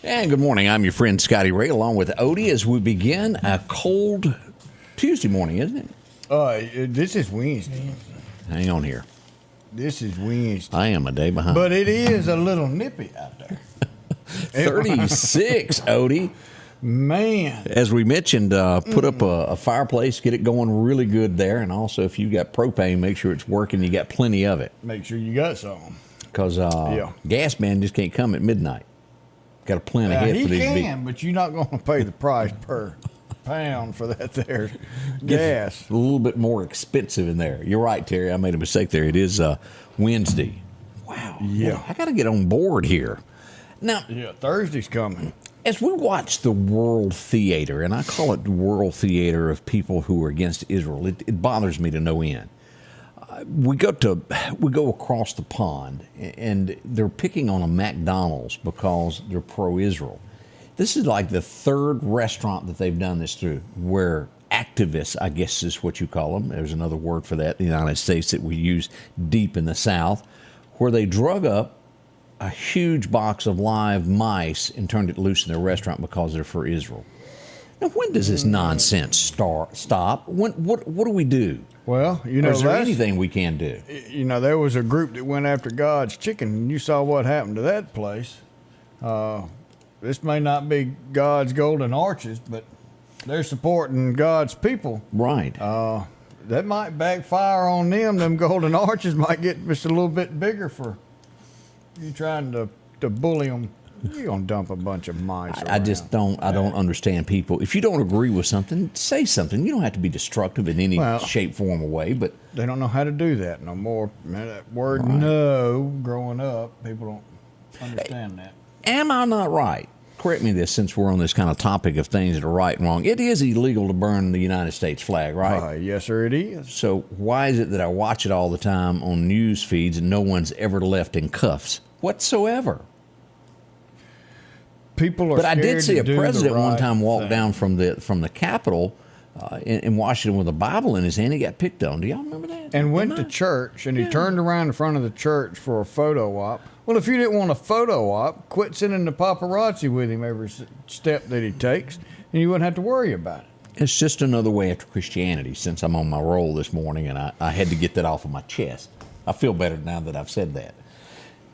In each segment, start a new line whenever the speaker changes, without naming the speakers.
And good morning. I'm your friend Scotty Ray, along with Odie, as we begin a cold Tuesday morning, isn't it?
This is Wednesday.
Hang on here.
This is Wednesday.
I am a day behind.
But it is a little nippy out there.
36, Odie.
Man.
As we mentioned, put up a fireplace, get it going really good there. And also, if you got propane, make sure it's working. You got plenty of it.
Make sure you got some.
Because gas man just can't come at midnight. Got to plan ahead for these.
He can, but you're not going to pay the price per pound for that there gas.
A little bit more expensive in there. You're right, Terry. I made a mistake there. It is Wednesday. Wow.
Yeah.
Boy, I got to get on board here. Now,
Thursday's coming.
As we watch the world theater, and I call it the world theater of people who are against Israel, it bothers me to no end. We go across the pond, and they're picking on a McDonald's because they're pro-Israel. This is like the third restaurant that they've done this through, where activists, I guess is what you call them, there's another word for that in the United States that we use deep in the South, where they drug up a huge box of live mice and turned it loose in their restaurant because they're for Israel. Now, when does this nonsense stop? What do we do?
Well,
is there anything we can do?
There was a group that went after God's chicken, and you saw what happened to that place. This may not be God's golden arches, but they're supporting God's people.
Right.
That might backfire on them. Them golden arches might get just a little bit bigger for you trying to bully them. You're going to dump a bunch of mice
I just don't understand people. If you don't agree with something, say something. You don't have to be destructive in any shape, form, or way. But
they don't know how to do that no more. Man, that word no, growing up, people don't understand that.
Am I not right? Correct me this, since we're on this kind of topic of things that are right and wrong. It is illegal to burn the United States flag, right?
Yes, sir, it is.
So why is it that I watch it all the time on news feeds and no one's ever left in cuffs whatsoever?
But
I did see a president one time walk down from the Capitol in Washington with a Bible in his hand. He got picked on. Do y'all remember that?
And went to church, and he turned around in front of the church for a photo op. Well, if you didn't want a photo op, quit sending the paparazzi with him every step that he takes, and you wouldn't have to worry about it.
It's just another way after Christianity, since I'm on my roll this morning, and I had to get that off of my chest. I feel better now that I've said that.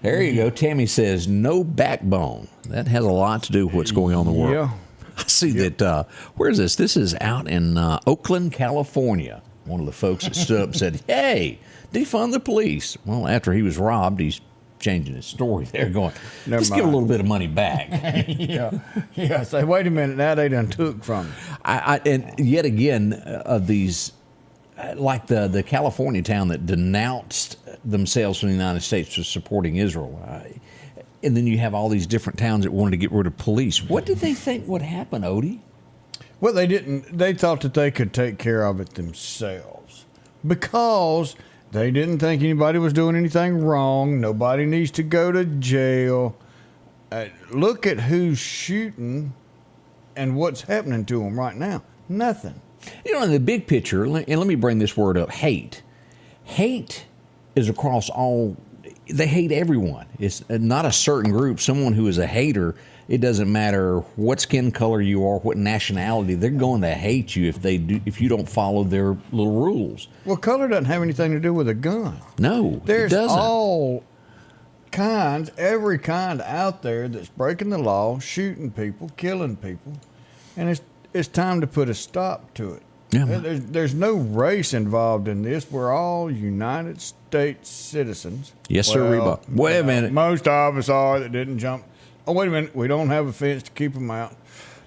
There you go. Tammy says, no backbone. That has a lot to do with what's going on in the world.
Yeah.
I see that. Where is this? This is out in Oakland, California. One of the folks that stood up and said, hey, defund the police. Well, after he was robbed, he's changing his story there, going, let's give a little bit of money back.
Yeah. Say, wait a minute. Now they done took from me.
And yet again, of these, like the California town that denounced themselves from the United States for supporting Israel. And then you have all these different towns that wanted to get rid of police. What did they think would happen, Odie?
Well, they didn't. They thought that they could take care of it themselves because they didn't think anybody was doing anything wrong. Nobody needs to go to jail. Look at who's shooting and what's happening to them right now. Nothing.
In the big picture, and let me bring this word up, hate. Hate is across all, they hate everyone. It's not a certain group. Someone who is a hater, it doesn't matter what skin color you are, what nationality, they're going to hate you if you don't follow their little rules.
Well, color doesn't have anything to do with a gun.
No,
There's
it doesn't.
all kinds, every kind out there that's breaking the law, shooting people, killing people, and it's time to put a stop to it.
Yeah.
There's no race involved in this. We're all United States citizens.
Yes, sir, Reba. Wait a minute.
Most of us are that didn't jump. Oh, wait a minute. We don't have a fence to keep them out.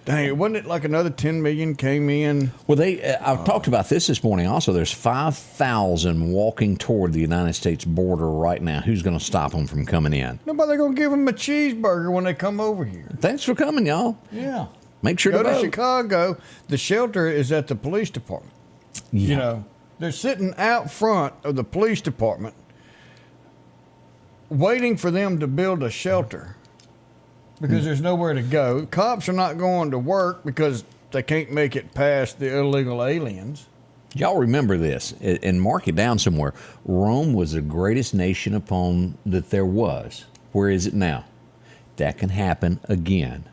Dang, wasn't it like another 10 million came in?
Well, I've talked about this morning also. There's 5,000 walking toward the United States border right now. Who's going to stop them from coming in?
Nobody going to give them a cheeseburger when they come over here.
Thanks for coming, y'all.
Yeah.
Make sure
Go
to
to
vote.
Chicago. The shelter is at the police department.
Yeah.
You know, they're sitting out front of the police department waiting for them to build a shelter because there's nowhere to go. Cops are not going to work because they can't make it past the illegal aliens.
Y'all remember this and mark it down somewhere. Rome was the greatest nation upon that there was. Where is it now? That can happen again.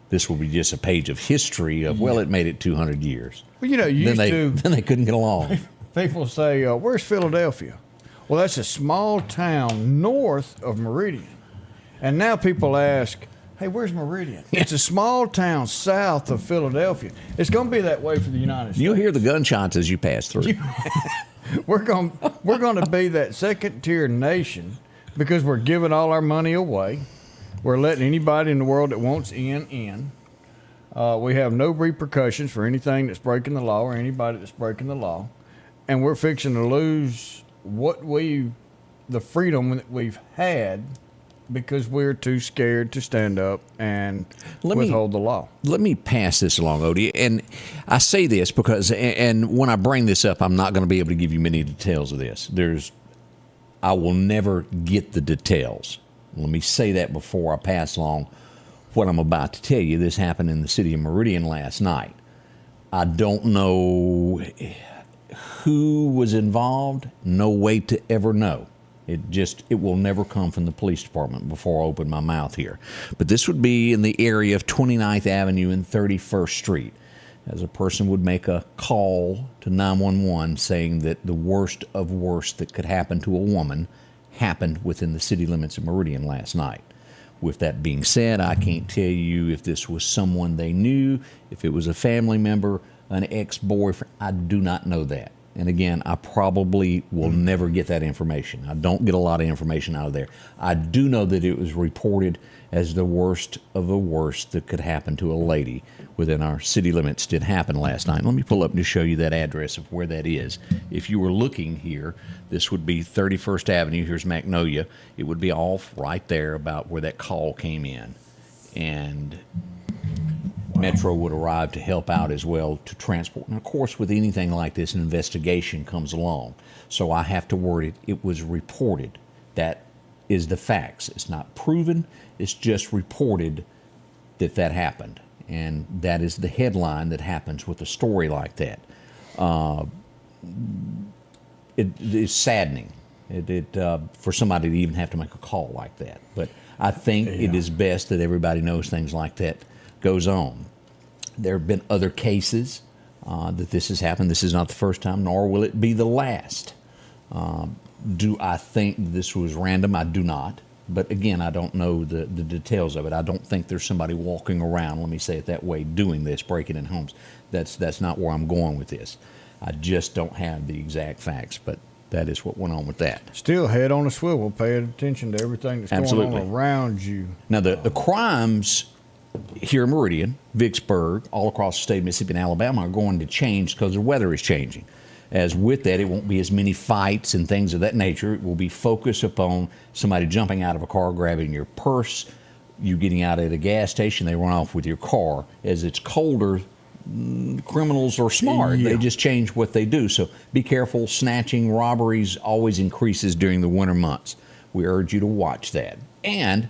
This will be just a page of history of, well, it made it 200 years.
Well, you know,
Then they couldn't get along.
people say, where's Philadelphia? Well, that's a small town north of Meridian. And now people ask, hey, where's Meridian? It's a small town south of Philadelphia. It's going to be that way for the United States.
You'll hear the gunshots as you pass through.
We're going to be that second-tier nation because we're giving all our money away. We're letting anybody in the world that wants in. We have no repercussions for anything that's breaking the law or anybody that's breaking the law. And we're fixing to lose the freedom that we've had because we're too scared to stand up and withhold the law.
Let me pass this along, Odie. And I say this because, and when I bring this up, I'm not going to be able to give you many details of this. I will never get the details. Let me say that before I pass along what I'm about to tell you. This happened in the city of Meridian last night. I don't know who was involved. No way to ever know. It will never come from the police department before I open my mouth here. But this would be in the area of 29th Avenue and 31st Street. As a person would make a call to 911 saying that the worst of worst that could happen to a woman happened within the city limits of Meridian last night. With that being said, I can't tell you if this was someone they knew, if it was a family member, an ex-boyfriend. I do not know that. And again, I probably will never get that information. I don't get a lot of information out of there. I do know that it was reported as the worst of the worst that could happen to a lady within our city limits did happen last night. Let me pull up to show you that address of where that is. If you were looking here, this would be 31st Avenue. Here's Magnolia. It would be off right there about where that call came in. And Metro would arrive to help out as well to transport. And of course, with anything like this, an investigation comes along. So I have to word it, it was reported. That is the facts. It's not proven, it's just reported that happened. And that is the headline that happens with a story like that. It is saddening for somebody to even have to make a call like that. But I think it is best that everybody knows things like that goes on. There have been other cases that this has happened. This is not the first time, nor will it be the last. Do I think this was random? I do not. But again, I don't know the details of it. I don't think there's somebody walking around, let me say it that way, doing this, breaking in homes. That's not where I'm going with this. I just don't have the exact facts, but that is what went on with that.
Still head on a swivel, paying attention to everything that's going on around you.
Now, the crimes here in Meridian, Vicksburg, all across the state of Mississippi and Alabama are going to change because the weather is changing. As with that, it won't be as many fights and things of that nature. It will be focused upon somebody jumping out of a car, grabbing your purse, you getting out at a gas station, they run off with your car. As it's colder, criminals are smart.
Yeah.
They just change what they do. So be careful. Snatching, robberies always increases during the winter months. We urge you to watch that. And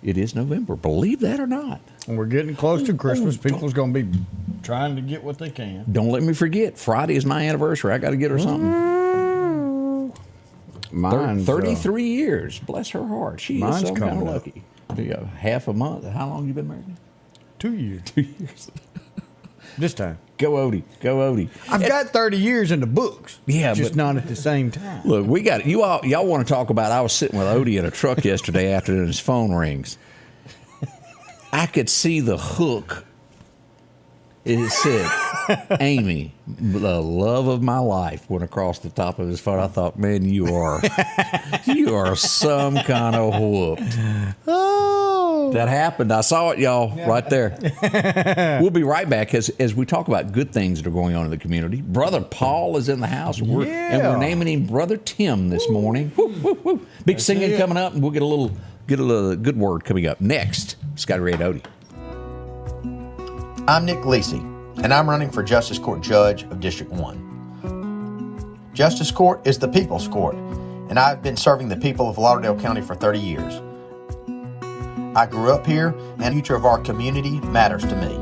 it is November, believe that or not.
And we're getting close to Christmas. People's going to be trying to get what they can.
Don't let me forget, Friday is my anniversary. I got to get her something.
Mine's
33 years. Bless her heart. She is so kind of
up.
lucky. Half a month. How long you been married?
2 years.
2 years.
This time.
Go Odie. Go Odie.
I've got 30 years in the books.
Yeah,
just
but
not at the same time.
Look, we got it. Y'all want to talk about, I was sitting with Odie in a truck yesterday after his phone rings. I could see the hook. It said, Amy, the love of my life, went across the top of his phone. I thought, man, you are some kind of whooped.
Oh.
That happened. I saw it, y'all, right there. We'll be right back as we talk about good things that are going on in the community. Brother Paul is in the house, and we're naming him Brother Tim this morning. Woo, woo, woo. Big singing coming up, and we'll get a little good word coming up next. Scotty Ray and Odie.
I'm Nick Lacey, and I'm running for Justice Court Judge of District 1. Justice Court is the people's court, and I've been serving the people of Lauderdale County for 30 years. I grew up here, and the future of our community matters to me.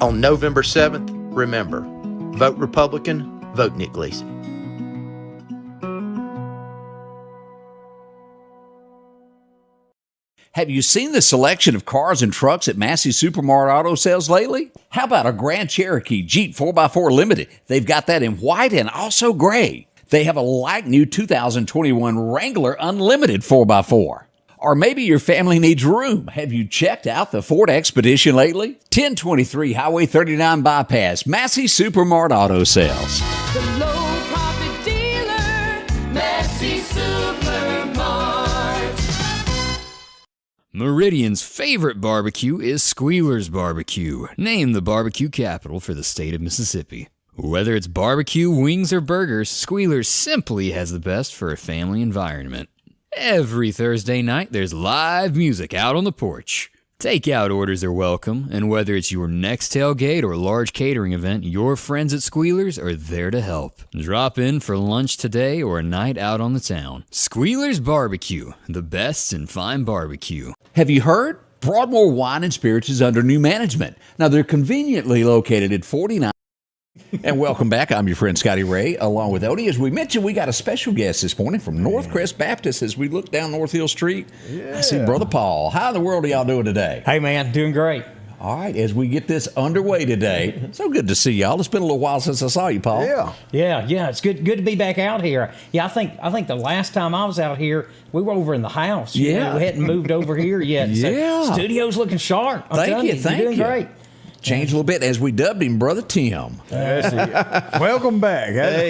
On November 7th, remember, vote Republican, vote Nick Lacey.
Have you seen the selection of cars and trucks at Massey Supermart Auto Sales lately? How about a Grand Cherokee Jeep 4x4 Limited? They've got that in white and also gray. They have a like-new 2021 Wrangler Unlimited 4x4. Or maybe your family needs room. Have you checked out the Ford Expedition lately? 1023 Highway 39 Bypass, Massey Supermart Auto Sales.
The low profit dealer, Massey Supermart.
Meridian's favorite barbecue is Squealer's Barbecue, named the barbecue capital for the state of Mississippi. Whether it's barbecue, wings, or burgers, Squealer's simply has the best for a family environment. Every Thursday night, there's live music out on the porch. Takeout orders are welcome, and whether it's your next tailgate or large catering event, your friends at Squealer's are there to help. Drop in for lunch today or a night out on the town. Squealer's Barbecue, the best in fine barbecue.
Have you heard? Broadmoor Wine and Spirits is under new management. Now, they're conveniently located at 49. And welcome back. I'm your friend Scotty Ray, along with Odie. As we mentioned, we got a special guest this morning from Northcrest Baptist. As we look down North Hill Street, I see Brother Paul. How in the world are y'all doing today?
Hey, man, doing great.
All right, as we get this underway today, so good to see y'all. It's been a little while since I saw you, Paul.
Yeah, it's good to be back out here. Yeah, I think the last time I was out here, we were over in the house. You know, we hadn't moved over here yet. So studio's looking sharp.
Thank you.
You're doing great.
Changed a little bit as we dubbed him Brother Tim.
Welcome back.
Hey,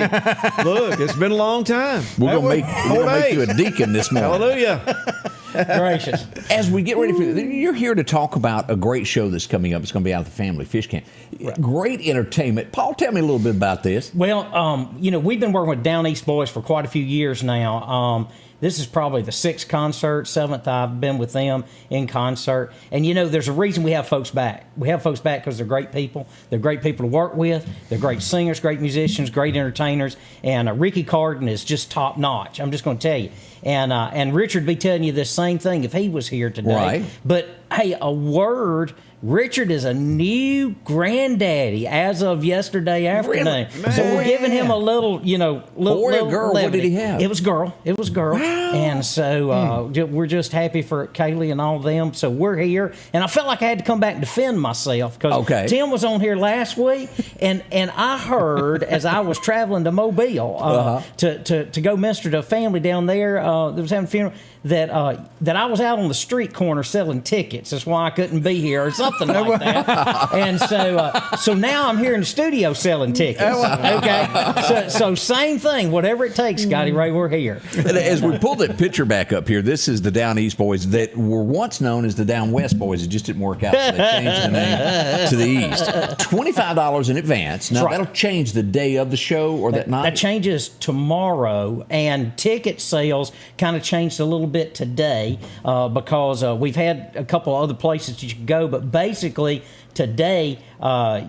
look, it's been a long time.
We're going to make you a deacon this morning.
Hallelujah.
Gracious.
As we get ready for you're here to talk about a great show that's coming up. It's going to be out at the Family Fish Camp. Right. Great entertainment. Paul, tell me a little bit about this.
Well, we've been working with Down East Boys for quite a few years now. This is probably the 6th concert, 7th I've been with them in concert. And, there's a reason we have folks back. We have folks back because they're great people. They're great people to work with. They're great singers, great musicians, great entertainers. And Ricky Carden is just top notch. I'm just going to tell you. And Richard be telling you the same thing if he was here today.
Right.
But, hey, a word... Richard is a new granddaddy as of yesterday afternoon.
Really?
So we're giving him a little,
Boy or girl,
levity.
what did he have?
It was girl. Wow. And so we're just happy for Kaylee and all of them. So we're here. And I felt like I had to come back and defend myself because Tim was on here last week. And I heard as I was traveling to Mobile to go minister to a family down there that was having a funeral, that I was out on the street corner selling tickets. That's why I couldn't be here or something like that. And so now I'm here in the studio selling tickets. Okay, so same thing. Whatever it takes, Scotty Ray, we're here.
And as we pull that picture back up here, this is the Down East Boys that were once known as the Down West Boys. It just didn't work out, so they changed the name to the East. $25 in advance. Now that'll change the day of the show or that night.
That changes tomorrow, and ticket sales kind of changed a little bit today because we've had a couple other places you can go, but basically today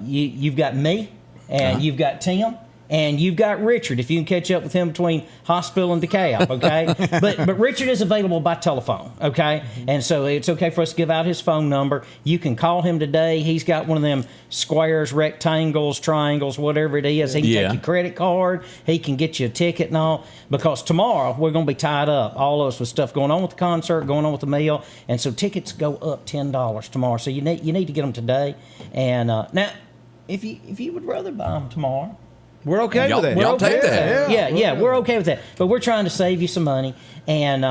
you've got me and you've got Tim and you've got Richard if you can catch up with him between hospital and DeKalb, okay? but Richard is available by telephone, okay? And so it's okay for us to give out his phone number. You can call him today. He's got one of them squares, rectangles, triangles, whatever it is. He can take your credit card. He can get you a ticket and all. Because tomorrow we're going to be tied up, all of us, with stuff going on with the concert, going on with the meal. And so tickets go up $10 tomorrow. So you need to get them today. And now, if you would rather buy them tomorrow,
we're okay with that.
Y'all take that.
Yeah, we're okay with that. But we're trying to save you some money. And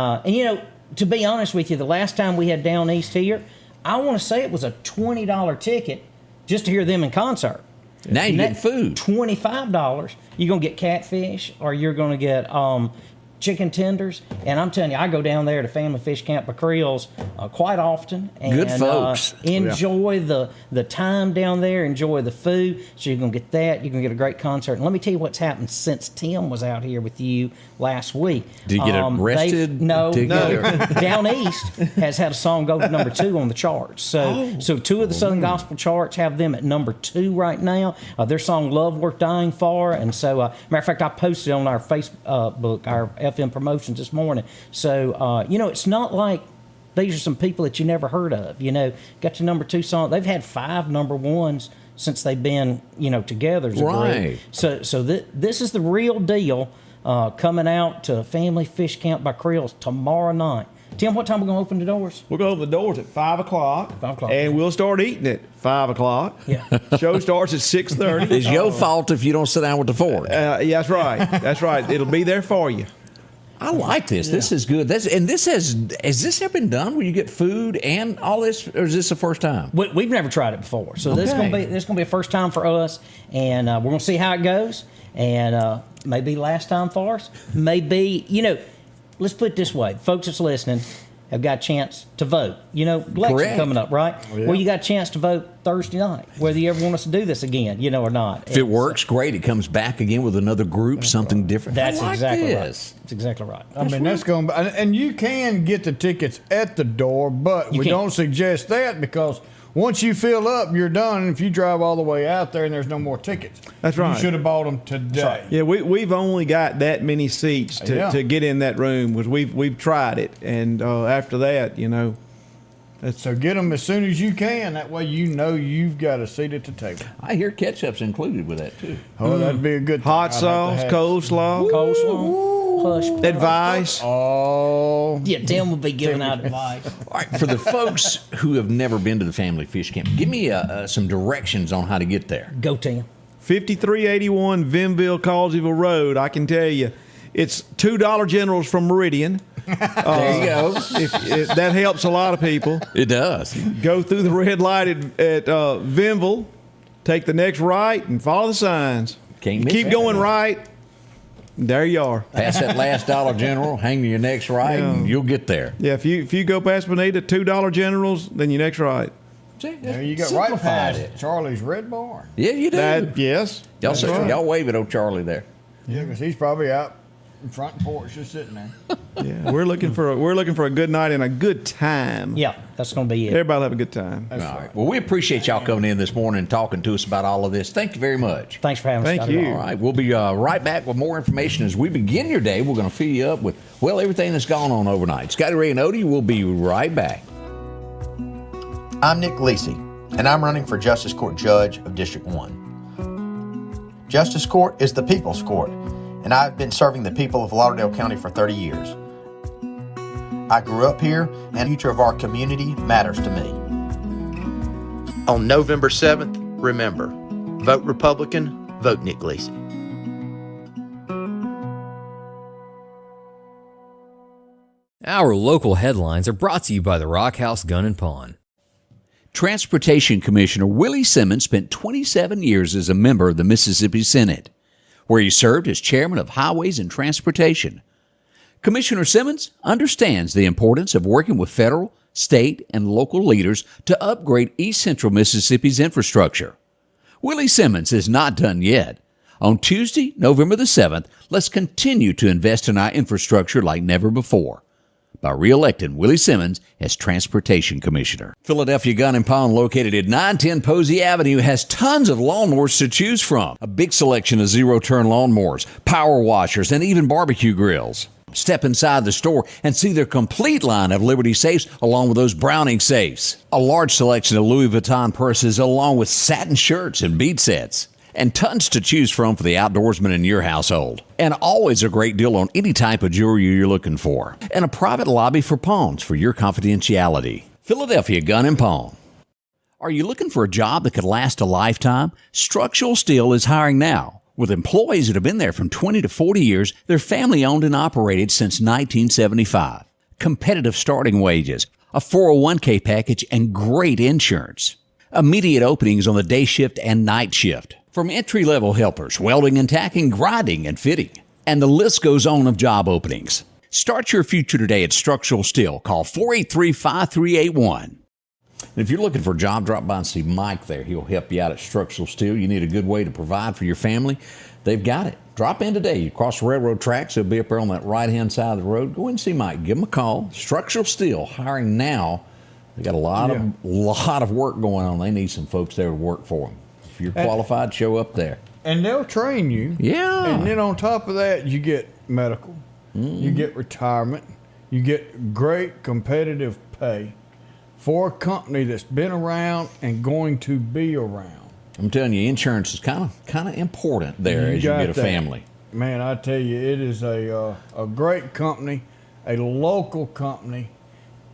to be honest with you, the last time we had Down East here, I want to say it was a $20 ticket just to hear them in concert.
Now you're getting food.
$25. You're going to get catfish, or you're going to get chicken tenders, and I'm telling you, I go down there to Family Fish Camp by Creels quite often. And,
Good folks.
Enjoy the time down there, enjoy the food. So you're going to get that. You're going to get a great concert. And let me tell you what's happened since Tim was out here with you last week.
Did you get arrested?
No.
together?
Down East has had a song go to number 2 on the charts. So two of the Southern Gospel charts have them at number 2 right now. Their song "Love Worth Dying For," and so matter of fact, I posted on our Facebook, our FM promotions this morning. So it's not like these are some people that you never heard of. Got your number 2 song. They've had 5 number 1s since they've been together as a
Right.
group. So this is the real deal. Coming out to Family Fish Camp by Creels tomorrow night. Tim, what time are we going to open the doors?
We're going to open the doors at 5 o'clock.
5 o'clock.
And we'll start eating at 5 o'clock.
Yeah.
Show starts at 6:30.
It's your fault if you don't sit down with the fork.
Yeah, that's right. That's right. It'll be there for you.
I like this. Yeah. This is good. Has this ever been done where you get food and all this, or is this the first time?
We've never tried it before, so this is going to be a first time for us, and we're going to see how it goes, and maybe last time for us. Maybe let's put it this way: folks that's listening have got a chance to vote. Election coming up, right? Oh, yeah. Well, you got a chance to vote Thursday night, whether you ever want us to do this again, or not.
If it works, great. It comes back again with another group, something different.
That's
like
exactly
this.
right. That's exactly right.
That's going to be, and you can get the tickets at the door, but we don't suggest that because once you fill up, you're done. And if you drive all the way out there and there's no more tickets,
that's right.
You should have bought them today. Right.
Yeah, we've only got that many seats to get in that room. Was we've tried it, and after that,
so get them as soon as you can. That way, you've got a seat at the table.
I hear ketchup's included with that too.
Oh, that'd be a good thing.
Hot sauce,
coleslaw. Hush.
Advice.
Oh.
Yeah, Tim will be giving out advice.
All right, for the folks who have never been to the Family Fish Camp, give me some directions on how to get there.
Go, Tim.
5381 Vinville Causeyville Road. I can tell you, it's $2 Generals from Meridian.
There you go.
If that helps a lot of people.
It does.
Go through the red light at Vinville, take the next right, and follow the signs. Keep going right. There you are.
Pass that last Dollar General, hang to your next right, and you'll get there.
Yeah, if you go past Bonita, $2 Generals, then your next right.
See, there you go. Right past Charlie's Red Barn.
Yeah, you do.
Yes.
Y'all wave at old Charlie there.
Yeah, because he's probably out in front porch just sitting there.
Yeah, we're looking for a good night and a good time.
Yeah, that's going to be it.
Everybody will have a good time.
All right. Well, we appreciate y'all coming in this morning and talking to us about all of this. Thank you very much.
Thanks for having us.
Thank you.
All right. We'll be right back with more information as we begin your day. We're going to fill you up with, everything that's gone on overnight. Scotty Ray and Odie will be right back.
I'm Nick Lisi, and I'm running for Justice Court Judge of District 1. Justice Court is the people's court, and I've been serving the people of Lauderdale County for 30 years. I grew up here, and the future of our community matters to me. On November 7th, remember, vote Republican, vote Nick Lisi.
Our local headlines are brought to you by the Rock House Gun and Pawn.
Transportation Commissioner Willie Simmons spent 27 years as a member of the Mississippi Senate, where he served as chairman of Highways and Transportation. Commissioner Simmons understands the importance of working with federal, state, and local leaders to upgrade East Central Mississippi's infrastructure. Willie Simmons is not done yet. On Tuesday, November the 7th, let's continue to invest in our infrastructure like never before by re-electing Willie Simmons as Transportation Commissioner. Philadelphia Gun and Pawn, located at 910 Posey Avenue, has tons of lawnmowers to choose from. A big selection of zero-turn lawnmowers, power washers, and even barbecue grills. Step inside the store and see their complete line of Liberty safes along with those Browning safes. A large selection of Louis Vuitton purses along with satin shirts and bead sets. And tons to choose from for the outdoorsman in your household. And always a great deal on any type of jewelry you're looking for. And a private lobby for pawns for your confidentiality. Philadelphia Gun and Pawn. Are you looking for a job that could last a lifetime? Structural Steel is hiring now. With employees that have been there from 20 to 40 years, they're family owned and operated since 1975. Competitive starting wages, a 401k package, and great insurance. Immediate openings on the day shift and night shift. From entry-level helpers, welding and tacking, grinding and fitting. And the list goes on of job openings. Start your future today at Structural Steel. Call 483-5381. And if you're looking for a job, drop by and see Mike there. He'll help you out at Structural Steel. You need a good way to provide for your family. They've got it. Drop in today. You cross the railroad tracks. He'll be up there on that right-hand side of the road. Go in and see Mike. Give him a call. Structural Steel, hiring now. They got a lot of work going on. They need some folks there to work for them. If you're qualified, show up there.
And they'll train you.
Yeah.
And then on top of that, you get medical. You get retirement. You get great competitive pay for a company that's been around and going to be around.
I'm telling you, insurance is kind of important there as you get a family.
Man, I tell you, it is a great company, a local company,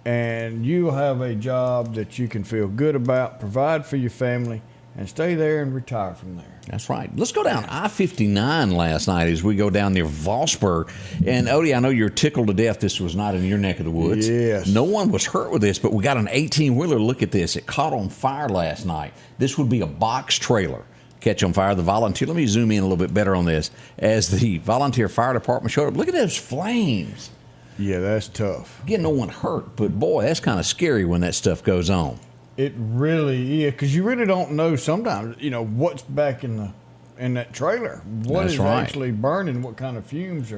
and you'll have a job that you can feel good about, provide for your family, and stay there and retire from there.
That's right. Let's go down I-59 last night as we go down near Vosper. And, Odie, I know you're tickled to death this was not in your neck of the woods.
Yes.
No one was hurt with this, but we got an 18-wheeler. Look at this. It caught on fire last night. This would be a box trailer. Catch on fire. The volunteer, let me zoom in a little bit better on this. As the volunteer fire department showed up, look at those flames.
Yeah, that's tough.
Again, no one hurt, but, boy, that's kind of scary when that stuff goes on.
It really is, because you really don't know sometimes, what's back in that trailer. What
That's
is
right.
actually burning, what kind of fumes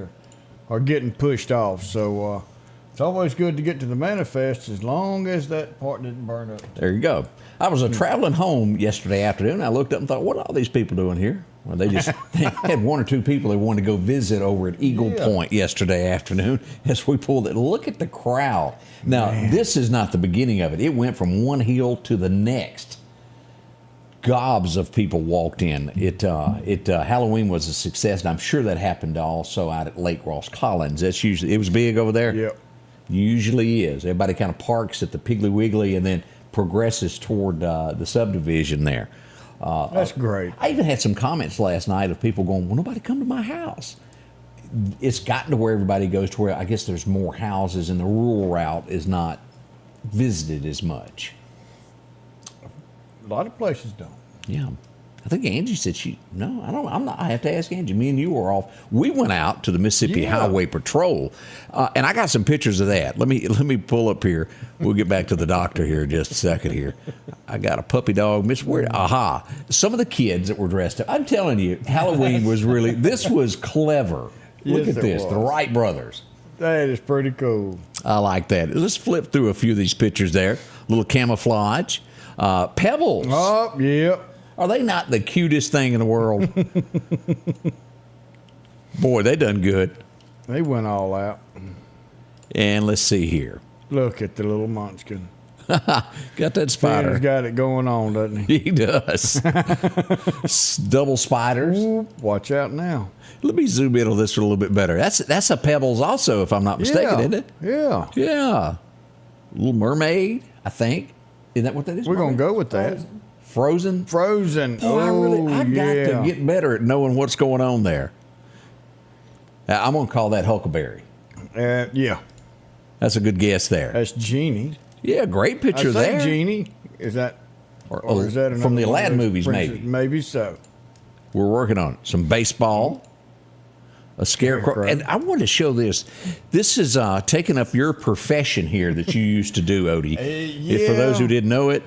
are getting pushed off. So it's always good to get to the manifest as long as that part didn't burn up.
There you go. I was traveling home yesterday afternoon. I looked up and thought, what are all these people doing here? Well, they had one or two people they wanted to go visit over at Eagle Point yesterday afternoon as we pulled it. Look at the crowd. Now, this is not the beginning of it. It went from one hill to the next. Gobs of people walked in. Halloween was a success, and I'm sure that happened also out at Lake Ross Collins. That's usually, it was big over there?
Yep.
Usually is. Everybody kind of parks at the Piggly Wiggly and then progresses toward the subdivision there.
That's great.
I even had some comments last night of people going, well, nobody come to my house. It's gotten to where everybody goes to where I guess there's more houses and the rural route is not visited as much.
A lot of places don't.
Yeah. I think Angie said I have to ask Angie. Me and you were off. We went out to the Mississippi Highway Patrol, and I got some pictures of that. Let me pull up here. We'll get back to the doctor here in just a second here. I got a puppy dog. Some of the kids that were dressed up. I'm telling you, Halloween was this was clever. Look
Yes,
at this.
it
The
was.
Wright brothers.
That is pretty cool.
I like that. Let's flip through a few of these pictures there. Little camouflage. Pebbles.
Oh, yep.
Are they not the cutest thing in the world? Boy, they done good.
They went all out.
And let's see here.
Look at the little munchkin.
Got that spider.
Finn's got it going on, doesn't he?
He does. Double spiders.
Ooh, watch out now.
Let me zoom in on this one a little bit better. That's a Pebbles also, if I'm not mistaken, isn't it?
Yeah.
Yeah. Little mermaid, I think. Isn't that what that is?
We're going to
Mermaid?
go with that.
Frozen?
Frozen.
Boy, I got to get better at knowing what's going on there. I'm going to call that Huckleberry.
Yeah.
That's a good guess there.
That's Genie.
Yeah, great picture
I say
there.
Genie. Is that
Or
is that
from the
another one of
Aladdin
those
movies,
princess-
maybe.
Maybe so.
We're working on it. Some baseball, a scarecrow.
Scarecrow.
And I wanted to show this. This is taking up your profession here that you used to do, Odie. If for those who didn't know it,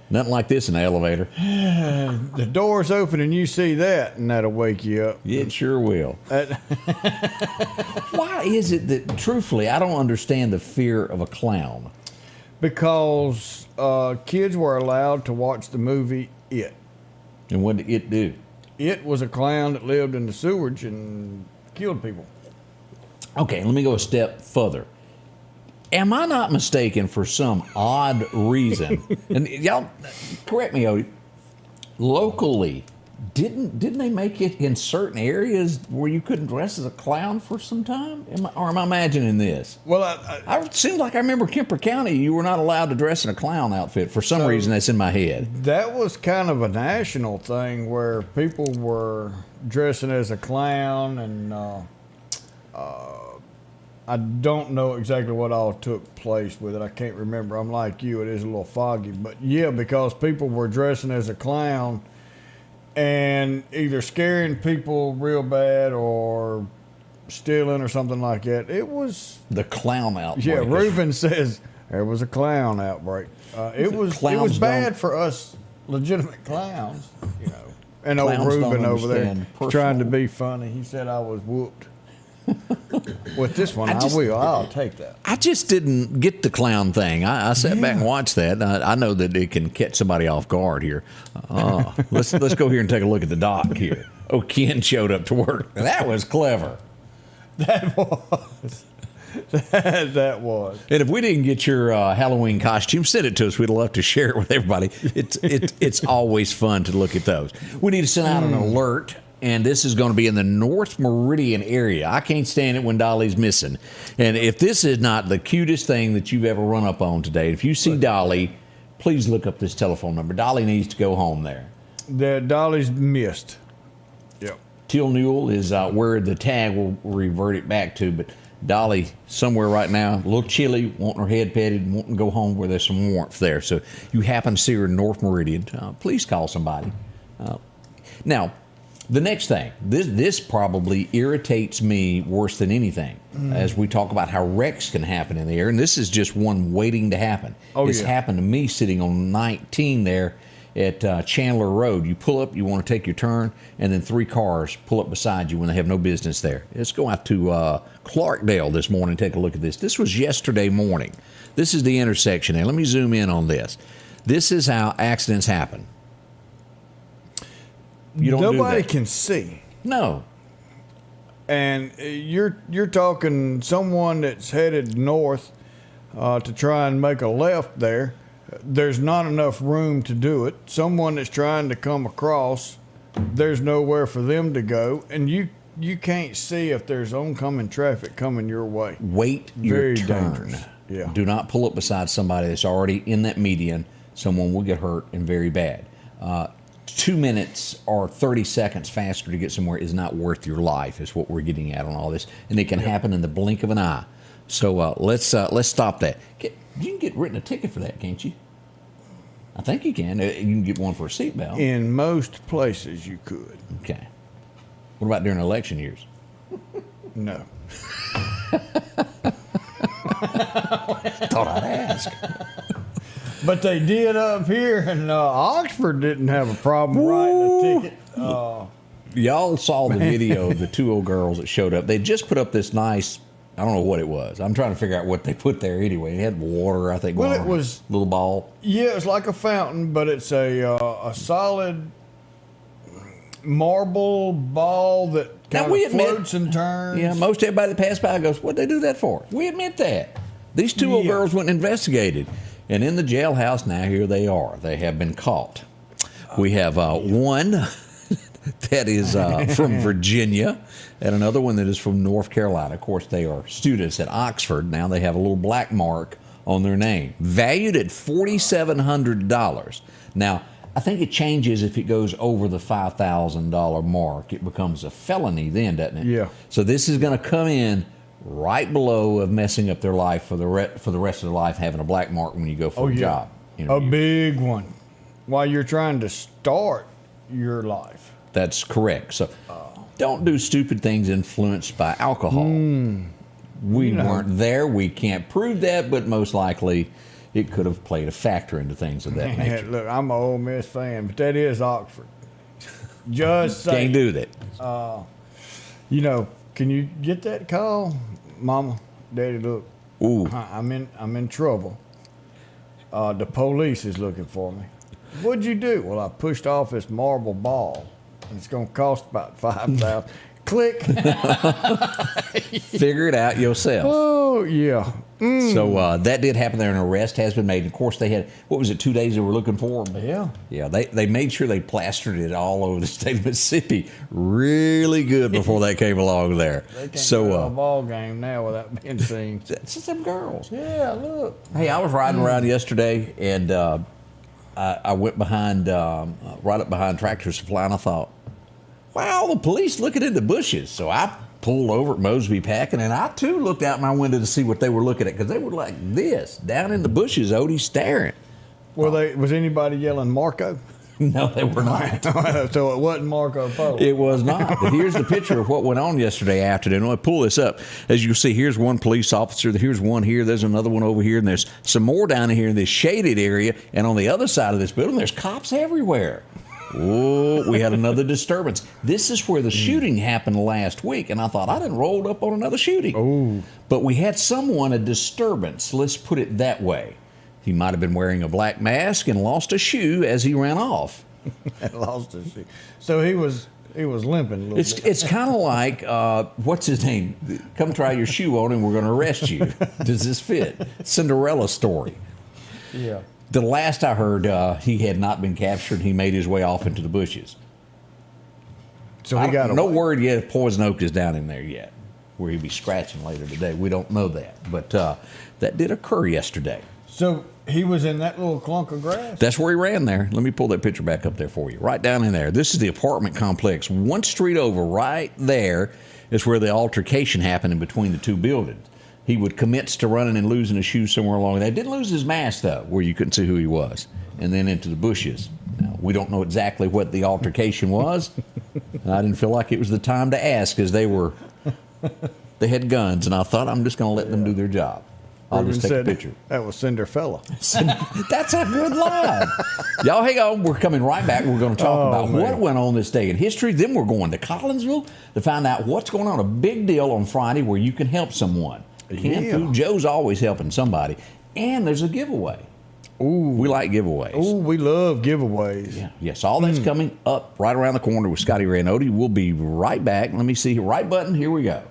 nothing like this in the elevator.
The door's open and you see that, and that'll wake you up.
It sure will. Why is it that, truthfully, I don't understand the fear of a clown?
Because kids were allowed to watch the movie It.
And what did it do?
It was a clown that lived in the sewage and killed people.
Okay, let me go a step further. Am I not mistaken for some odd reason? And y'all, correct me, Odie. Locally, didn't they make it in certain areas where you couldn't dress as a clown for some time? Or am I imagining this?
Well,
It seems like I remember Kemper County, you were not allowed to dress in a clown outfit. For some reason, that's in my head.
that was kind of a national thing where people were dressing as a clown, and I don't know exactly what all took place with it. I can't remember. I'm like you, it is a little foggy. But yeah, because people were dressing as a clown and either scaring people real bad or stealing or something like that. It was
The clown outbreak.
yeah.
is-
Reuben says there was a clown outbreak. It was
clowns
bad
don't-
for us legitimate clowns, you know. And old
Clowns don't
Reuben over there
understand
trying to
personal-
be funny. He said I was whooped. With this one,
I
I
just-
will. I'll take that.
I just didn't get the clown thing. I sat back and watched that. I know that it can catch somebody off guard here. Let's go here and take a look at the dock here. Oh, Ken showed up to work. That was clever.
That was. That was.
And if we didn't get your Halloween costume, send it to us. We'd love to share it with everybody. It's always fun to look at those. We need to send out an alert, and this is going to be in the North Meridian area. I can't stand it when Dolly's missing. And if this is not the cutest thing that you've ever run up on today, if you see Dolly, please look up this telephone number. Dolly needs to go home there.
The Dolly's missed. Yep.
Teal Newell is where the tag will revert it back to, but Dolly somewhere right now, a little chilly, wanting her head petted, wanting to go home where there's some warmth there. So you happen to see her in North Meridian, please call somebody. Now, the next thing, this probably irritates me worse than anything as we talk about how wrecks can happen in the air, and this is just one waiting to happen.
Oh,
It's
yeah.
happened to me sitting on 19 there at Chandler Road. You pull up, you want to take your turn, and then 3 cars pull up beside you when they have no business there. Let's go out to Clarkdale this morning and take a look at this. This was yesterday morning. This is the intersection. Now, let me zoom in on this. This is how accidents happen. You don't
Nobody
do that.
can see.
No.
And you're talking someone that's headed north to try and make a left there. There's not enough room to do it. Someone that's trying to come across, there's nowhere for them to go, and you can't see if there's oncoming traffic coming your way.
Wait your
Very
turn.
dangerous. Yeah.
Do not pull up beside somebody that's already in that median. Someone will get hurt and very bad. 2 minutes or 30 seconds faster to get somewhere is not worth your life, is what we're getting at on all this. And it can happen in the blink of an eye. So let's stop that. You can get written a ticket for that, can't you? I think you can. You can get one for a seatbelt.
In most places, you could.
Okay. What about during election years?
No.
Thought I'd ask.
But they did up here, and Oxford didn't have a problem writing a ticket.
Y'all saw the video of the 2 old girls that showed up. They just put up this nice, I don't know what it was. I'm trying to figure out what they put there anyway. It had water, I think.
Well,
going
it
on.
was-
Little ball.
Yeah, it's like a fountain, but it's a solid marble ball that
Now,
kind
we
of
admit-
floats and turns.
Yeah, most everybody that passed by goes, what'd they do that for? We admit that. These 2 old
Yeah.
girls went and investigated. And in the jailhouse now, here they are. They have been caught. We have one that is from Virginia and another one that is from North Carolina. Of course, they are students at Oxford. Now they have a little black mark on their name, valued at $4,700. Now, I think it changes if it goes over the $5,000 mark. It becomes a felony then, doesn't it?
Yeah.
So this is going to come in right below of messing up their life for the rest of their life, having a black mark when you go for a job
A
interview.
big one. While you're trying to start your life.
That's correct. So don't do stupid things influenced by alcohol. We weren't there. We can't prove that, but most likely it could have played a factor into things of that nature.
Look, I'm an Ole Miss fan, but that is Oxford. Just saying.
Can't do that.
You know, can you get that call? Mama, Daddy, look.
Ooh.
I'm in trouble. The police is looking for me. What'd you do? Well, I pushed off this marble ball. And it's going to cost about $5,000. Click.
Figure it out yourself.
Oh, yeah.
So that did happen there. An arrest has been made. And of course, they had, what was it, 2 days they were looking for them?
Yeah.
Yeah, they made sure they plastered it all over the state of Mississippi really good before they came along there.
They can't go to a
So,
ball game now without being seen.
it's just them girls.
Yeah, look.
Hey, I was riding around yesterday, and I went behind, right up behind Tractor Supply, and I thought, wow, the police looking in the bushes. So I pulled over at Mosby Packing, and I too looked out my window to see what they were looking at, because they were like this, down in the bushes, Odie staring.
Was anybody yelling Marco?
No, they were not.
So it wasn't Marco Polo.
It was not. But here's the picture of what went on yesterday afternoon. I'll pull this up. As you see, here's one police officer. Here's one here. There's another one over here. And there's some more down here in this shaded area. And on the other side of this building, there's cops everywhere. Oh, we had another disturbance. This is where the shooting happened last week. And I thought, I done rolled up on another shooting.
Oh.
But we had a disturbance. Let's put it that way. He might have been wearing a black mask and lost a shoe as he ran off.
Lost his shoe. So he was limping a little bit.
It's kind of like, what's his name? Come try your shoe on and we're going to arrest you. Does this fit? Cinderella story.
Yeah.
The last I heard, he had not been captured. He made his way off into the bushes.
So he got
no word yet if Poison Oak is down in there yet, where he'll be scratching later today. We don't know that. But that did occur yesterday.
So he was in that little clump of grass?
That's where he ran there. Let me pull that picture back up there for you. Right down in there. This is the apartment complex. One street over, right there, is where the altercation happened in between the two buildings. He would commence to running and losing his shoes somewhere along there. Didn't lose his mask, though, where you couldn't see who he was. And then into the bushes. Now, we don't know exactly what the altercation was. And I didn't feel like it was the time to ask, because they had guns. And I thought, I'm just going to let them do their job. I'll just take a picture.
That was Cinderfella.
That's a good line. Y'all hang on. We're coming right back. We're going to talk about what went on this day in history. Then we're going to Collinsville to find out what's going on. A big deal on Friday where you can help someone. Canned food. Joe's always helping somebody. And there's a giveaway.
Ooh.
We like giveaways.
Ooh, we love giveaways.
Yeah. Yes, all that's coming up right around the corner with Scotty Ray and Odie. We'll be right back. Let me see. Right button. Here we go.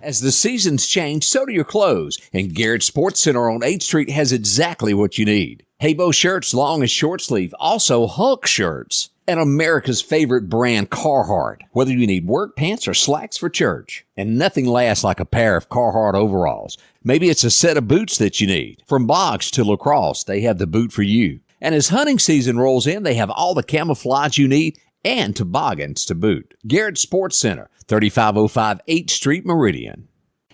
As the seasons change, so do your clothes. And Garrett Sports Center on 8th Street has exactly what you need. Haybo shirts, long and short sleeve. Also Hulk shirts. And America's favorite brand, Carhartt. Whether you need work pants or slacks for church. And nothing lasts like a pair of Carhartt overalls. Maybe it's a set of boots that you need. From box to lacrosse, they have the boot for you. And as hunting season rolls in, they have all the camouflage you need and toboggans to boot. Garrett Sports Center, 3505 8th Street, Meridian.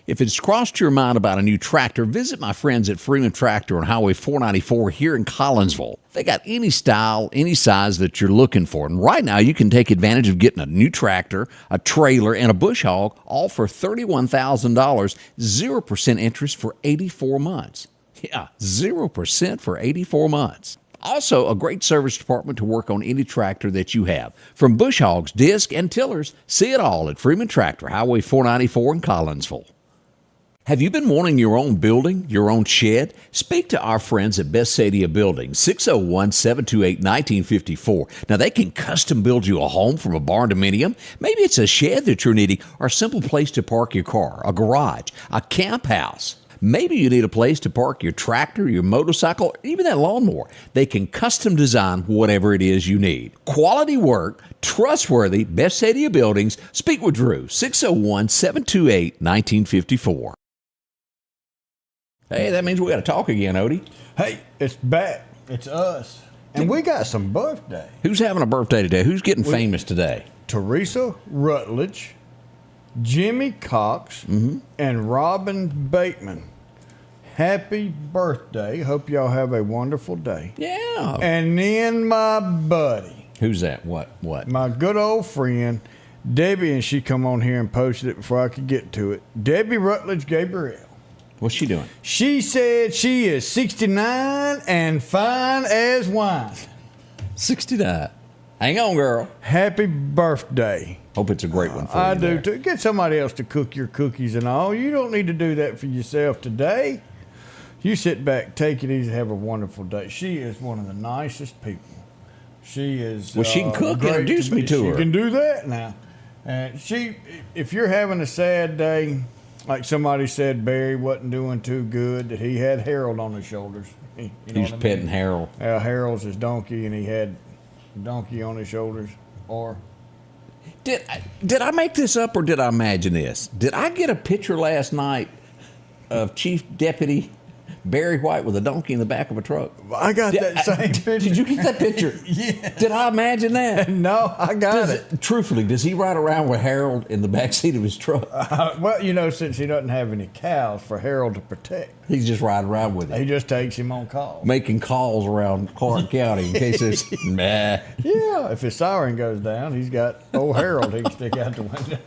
If it's crossed your mind about a new tractor, visit my friends at Freeman Tractor on Highway 494 here in Collinsville. They got any style, any size that you're looking for. And right now, you can take advantage of getting a new tractor, a trailer, and a bush hog, all for $31,000, 0% interest for 84 months. Yeah, 0% for 84 months. Also, a great service department to work on any tractor that you have. From bush hogs, disc, and tillers, see it all at Freeman Tractor, Highway 494 in Collinsville. Have you been wanting your own building, your own shed? Speak to our friends at Best Sadia Building, 601-728-1954. Now, they can custom build you a home from a barn dominium. Maybe it's a shed that you're needing or a simple place to park your car, a garage, a camp house. Maybe you need a place to park your tractor, your motorcycle, or even that lawnmower. They can custom design whatever it is you need. Quality work, trustworthy, Best Sadia Buildings. Speak with Drew, 601-728-1954. Hey, that means we got to talk again, Odie.
Hey, it's back. It's us. And we got some birthday.
Who's having a birthday today? Who's getting famous today?
Teresa Rutledge, Jimmy Cox, and Robin Bateman. Happy birthday. Hope y'all have a wonderful day.
Yeah.
And then my buddy.
Who's that? What?
My good old friend, Debbie, and she come on here and posted it before I could get to it. Debbie Rutledge Gabriel.
What's she doing?
She said she is 69 and fine as wine.
69. Hang on, girl.
Happy birthday.
Hope it's a great one for you.
I do too. Get somebody else to cook your cookies and all. You don't need to do that for yourself today. You sit back, take it easy, have a wonderful day. She is one of the nicest people. She is.
Well, she can cook. Introduce me to her.
She can do that now. And if you're having a sad day, like somebody said, Barry wasn't doing too good, that he had Harold on his shoulders. You know
he was petting Harold.
Harold's his donkey, and he had donkey on his shoulders. Or
did I make this up or did I imagine this? Did I get a picture last night of Chief Deputy Barry White with a donkey in the back of a truck.
I got that same picture.
Did you get that picture?
Yeah.
Did I imagine that?
No, I got it.
Truthfully, does he ride around with Harold in the back seat of his truck?
Well, since he doesn't have any cows for Harold to protect,
He's just riding around with
he
it,
just takes him on call.
making calls around Clark County in case there's nah.
Yeah, if his siren goes down, he's got old Harold he can stick out the window.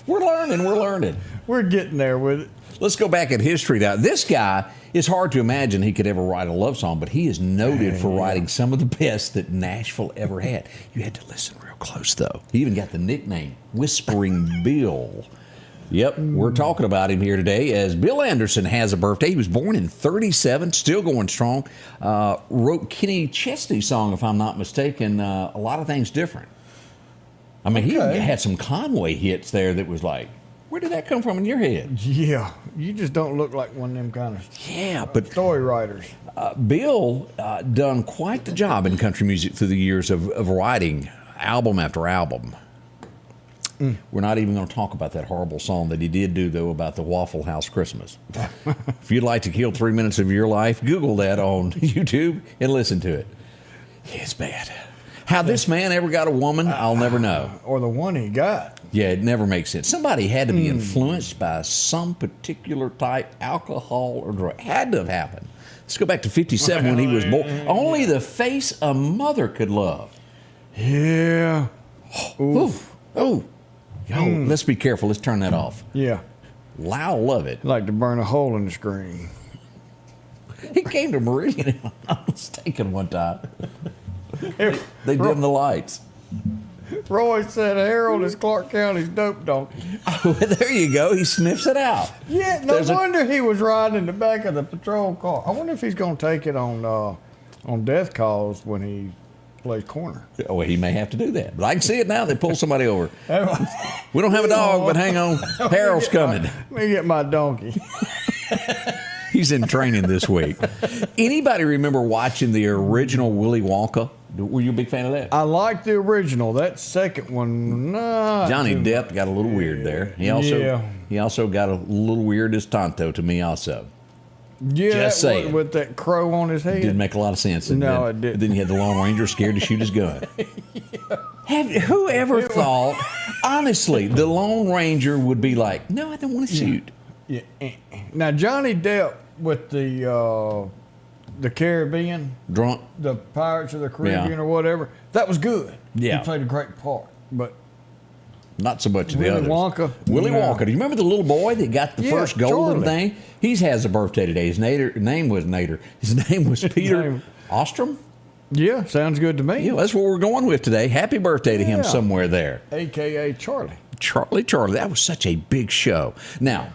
We're learning.
We're getting there with it.
Let's go back in history now. This guy, it's hard to imagine he could ever write a love song, but he is noted for writing some of the best that Nashville ever had. You had to listen real close, though. He even got the nickname Whispering Bill. Yep, we're talking about him here today as Bill Anderson has a birthday. He was born in 1937, still going strong. Wrote Kenny Chesney's song, if I'm not mistaken, A Lot of Things Different. I mean, he had some Conway hits there that was like, where did that come from in your head?
Yeah, you just don't look like one of them kind of story writers.
Bill done quite the job in country music through the years of writing album after album. We're not even going to talk about that horrible song that he did do, though, about the Waffle House Christmas. If you'd like to kill 3 minutes of your life, Google that on YouTube and listen to it. It's bad. How this man ever got a woman, I'll never know.
Or the one he got.
Yeah, it never makes sense. Somebody had to be influenced by some particular type alcohol or drug. Had to have happened. Let's go back to 1957 when he was born. Only the face a mother could love.
Yeah.
Oh. Yo, let's be careful. Let's turn that off.
Yeah.
Lyle love it.
Like to burn a hole in the screen.
He came to Meridian, if I'm not mistaken, one time. They dimmed the lights.
Roy said Harold is Clark County's dope donkey.
Oh, there you go. He sniffs it out.
Yeah, no wonder he was riding in the back of the patrol car. I wonder if he's going to take it on death calls when he plays corner.
Oh, he may have to do that. But I can see it now. They pull somebody over. We don't have a dog, but hang on. Harold's coming.
Let me get my donkey.
He's in training this week. Anybody remember watching the original Willy Wonka? Were you a big fan of that?
I like the original. That second one, nah.
Johnny Depp got a little weird there. He also got a little weird as Tonto to me also.
Yeah,
just saying.
With that crow on his head.
Didn't make a lot of sense.
No, it didn't.
Then you had the Lone Ranger scared to shoot his gun. Who ever thought, honestly, the Lone Ranger would be like, no, I don't want to shoot.
Yeah. Now, Johnny Depp with the Caribbean.
Drunk.
The Pirates of the Caribbean or whatever. That was good.
Yeah.
He played a great part. But
not so much of the
Willy
others.
Wonka.
Willy Wonka. Do you remember the little boy that got the first golden
Charlie.
thing? He has a birthday today. His name was Nader. His name was Peter Ostrom.
Yeah, sounds good to me.
Yeah, that's what we're going with today. Happy birthday to him somewhere there.
A.K.A. Charlie.
Charlie. That was such a big show. Now,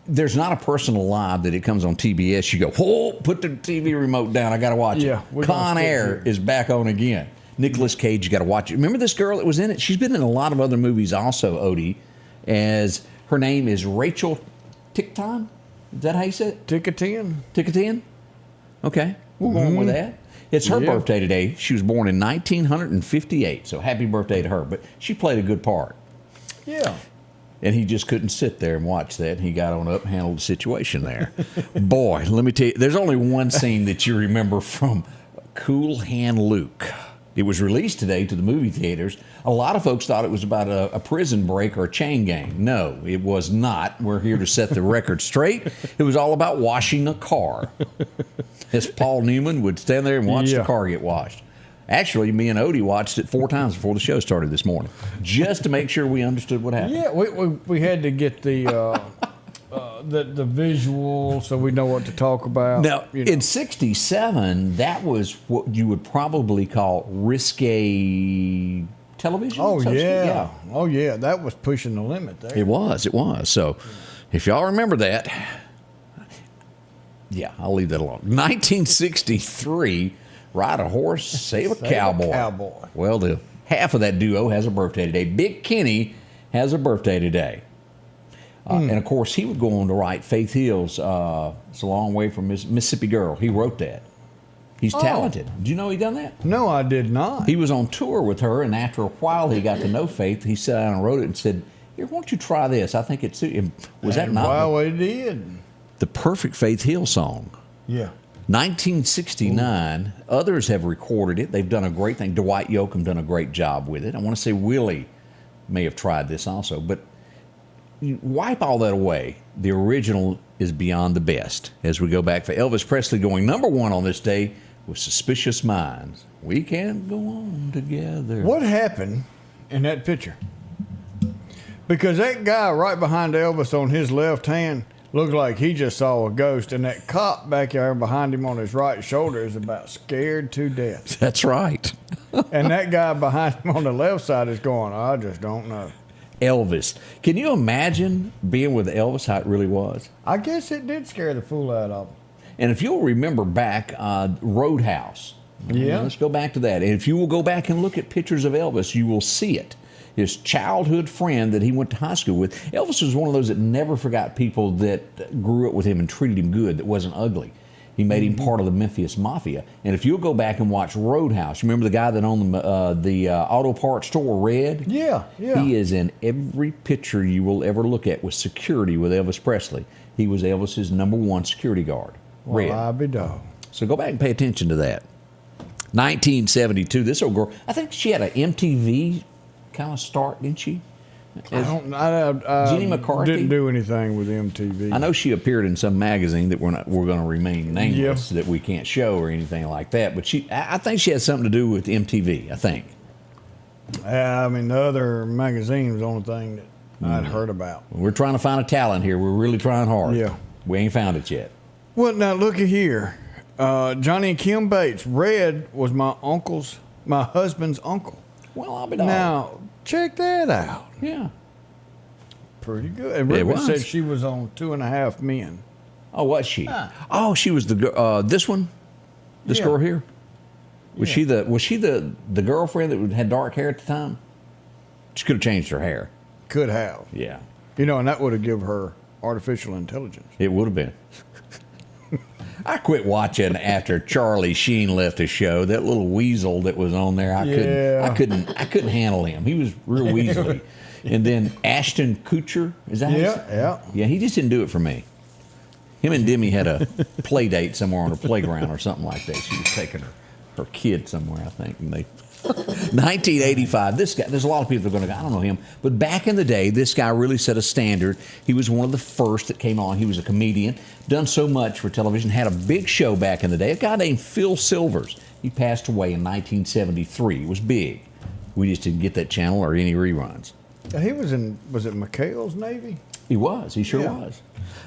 there's not a person alive that it comes on TBS. You go, whoa, put the TV remote down. I got to watch it. Con Air is back on again. Nicolas Cage, you got to watch it. Remember this girl that was in it? She's been in a lot of other movies also, Odie, as her name is Rachel Tickton. Is that how you say it? Tickton? Okay, we're going with that. It's her birthday today. She was born in 1958, so happy birthday to her. But she played a good part.
Yeah.
And he just couldn't sit there and watch that. He got on up and handled the situation there. Boy, let me tell you, there's only one scene that you remember from Cool Hand Luke. It was released today to the movie theaters. A lot of folks thought it was about a prison break or a chain gang. No, it was not. We're here to set the record straight. It was all about washing a car. As Paul Newman would stand there and watch the car get washed. Actually, me and Odie watched it 4 times before the show started this morning, just to make sure we understood what happened.
Yeah, we had to get the visual so we know what to talk about.
Now, in 1967, that was what you would probably call risque television.
Oh, yeah. Oh, yeah. That was pushing the limit there.
It was. So, if y'all remember that, I'll leave that alone. 1963, Ride a Horse, Save a Cowboy. Well, the half of that duo has a birthday today. Big Kenny has a birthday today. And, of course, he would go on to write Faith Hill's It's a Long Way from Mississippi Girl. He wrote that. He's talented. Did you know he done that?
No, I did not.
He was on tour with her, and after a while he got to know Faith. He sat down and wrote it and said, here, why don't you try this? I think it suits him. Was that not?
Well, it did.
the Perfect Faith Hill song.
Yeah.
1969, others have recorded it. They've done a great thing. Dwight Yoakam done a great job with it. I want to say Willie may have tried this also, but you wipe all that away. The original is beyond the best. As we go back for Elvis Presley going number one on this day with Suspicious Minds. We can't go on together.
What happened in that picture? Because that guy right behind Elvis on his left hand looked like he just saw a ghost, and that cop back there behind him on his right shoulder is about scared to death.
That's right.
And that guy behind him on the left side is going, I just don't know.
Elvis. Can you imagine being with Elvis, how it really was?
I guess it did scare the fool out of him.
And if you'll remember back, Roadhouse.
Yeah.
Let's go back to that. And if you will go back and look at pictures of Elvis, you will see it. His childhood friend that he went to high school with. Elvis was one of those that never forgot people that grew up with him and treated him good, that wasn't ugly. He made him part of the Memphis Mafia. And if you'll go back and watch Roadhouse, you remember the guy that owned the auto parts store, Red?
Yeah, yeah.
He is in every picture you will ever look at with security with Elvis Presley. He was Elvis's number one security guard, Red.
Well, I be dog.
So go back and pay attention to that. 1972, this old girl, I think she had an MTV kind of start, didn't she?
I
Jeannie McCarthy?
didn't do anything with MTV.
I know she appeared in some magazine that we're going to remain nameless, that we can't show or anything like that. But I think she had something to do with MTV. I think.
I mean, the other magazine was the only thing that I'd heard about.
We're trying to find a talent here. We're really trying hard.
Yeah.
We ain't found it yet.
Well, now look at here. Johnny and Kim Bates. Red was my husband's uncle.
Well, I'll be dog.
Now check that out.
Yeah.
Pretty good. And
It
Ribbon
was.
said she was on 2.5 Men.
Oh, was she? Oh, she was this one. This
Yeah.
girl here. Was she the girlfriend that had dark hair at the time? She could have changed her hair.
Could have.
Yeah.
And that would have given her artificial intelligence.
It would have been. I quit watching after Charlie Sheen left the show. That little weasel that was on there, I couldn't handle him. He was real weaselly. And then Ashton Kutcher, is that?
Yeah.
He just didn't do it for me. Him and Demi had a play date somewhere on a playground or something like that. She was taking her kid somewhere, I think, and they. 1985. This guy. There's a lot of people that are going to go, I don't know him, but back in the day, this guy really set a standard. He was one of the first that came on. He was a comedian, done so much for television, had a big show back in the day. A guy named Phil Silvers. He passed away in 1973. He was big. We just didn't get that channel or any reruns.
He was was it McHale's Navy?
He was. He sure was.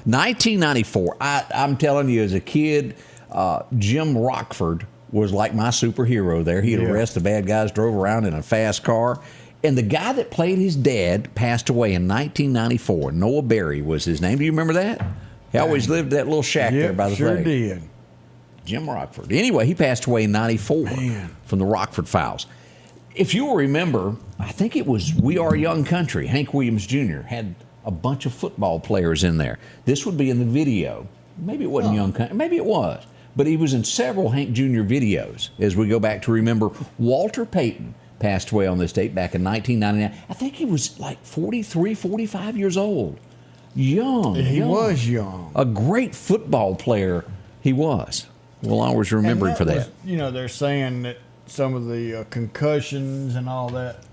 1994. I'm telling you, as a kid, Jim Rockford was like my superhero there. He'd arrest the bad guys, drove around in a fast car. And the guy that played his dad passed away in 1994. Noah Berry was his name. Do you remember that? He always lived at that little shack there by the
sure
thing.
did.
Jim Rockford. Anyway, he passed away in 94 from the Rockford Files. If you will remember, I think it was We Are Young Country. Hank Williams Jr. had a bunch of football players in there. This would be in the video. Maybe it wasn't Young Country. Maybe it was. But he was in several Hank Jr. videos. As we go back to remember, Walter Payton passed away on this date back in 1999. I think he was like 43, 45 years old. Young.
He was young.
A great football player he was. We'll always remember him for that.
They're saying that some of the concussions and all that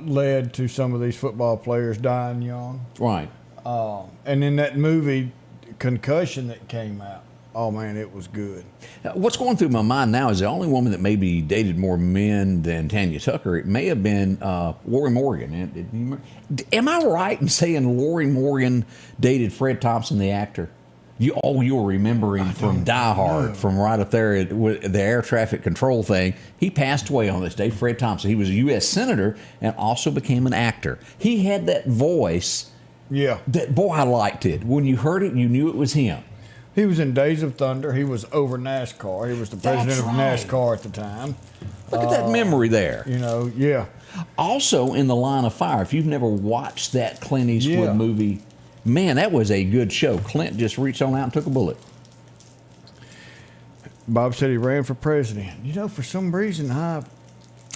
led to some of these football players dying young.
Right.
And in that movie, Concussion, that came out, oh man, it was good.
What's going through my mind now is the only woman that maybe dated more men than Tanya Tucker. It may have been Lori Morgan. Am I right in saying Lori Morgan dated Fred Thompson, the actor? You'll remember him from Die Hard, from right up there at the air traffic control thing. He passed away on this day, Fred Thompson. He was a U.S. Senator and also became an actor. He had that voice.
Yeah.
That, boy, I liked it. When you heard it, you knew it was him.
He was in Days of Thunder. He was over NASCAR. He was the president of NASCAR at the time.
Look at that memory there.
Yeah.
Also in The Line of Fire, if you've never watched that Clint Eastwood movie, man, that was a good show. Clint just reached on out and took a bullet.
Bob said he ran for president. For some reason, I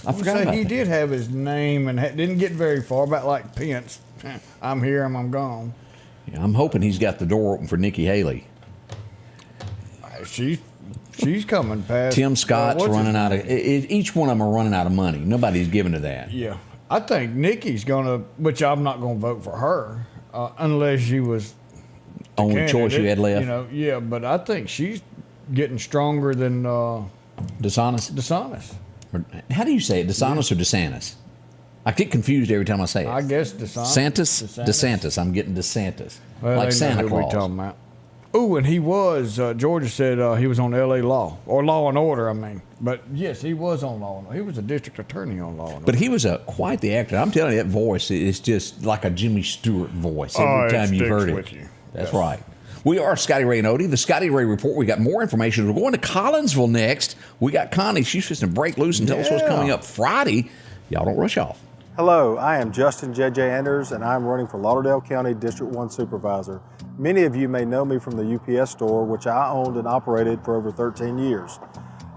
forgot about
he
that.
did have his name and didn't get very far, about like Pence. I'm here, I'm gone.
Yeah, I'm hoping he's got the door open for Nikki Haley.
she's coming past.
Tim Scott's
what's his
running out of.
name?
Each one of them are running out of money. Nobody's giving to that.
Yeah, I think Nikki's gonna, which I'm not gonna vote for her unless she was the
Only choice you
candidate,
had left.
You know, yeah, but I think she's getting stronger than
Dishonest.
dishonest.
How do you say it? Dishonest or DeSantis? I get confused every time I say it.
I guess dishonest.
DeSantis. I'm getting DeSantis.
Well,
Like
they know
Santa
who
Claus.
we talking about. Oh, and he was. Georgia said he was on L.A. Law or Law and Order. I mean, but yes, he was on Law and Order. He was a district attorney on Law and Order.
But he was quite the actor. I'm telling you, that voice is just like a Jimmy Stewart voice
Oh,
every
it
time you've
sticks
heard it.
with you.
That's
Yes.
right. We are Scotty Ray and Odie, the Scotty Ray Report. We got more information. We're going to Collinsville next. We got Connie. She's just to break loose and tell us what's
Yeah.
coming up Friday. Y'all don't rush off.
Hello, I am Justin J.J. Anders, and I'm running for Lauderdale County District 1 Supervisor. Many of you may know me from the UPS store, which I owned and operated for over 13 years.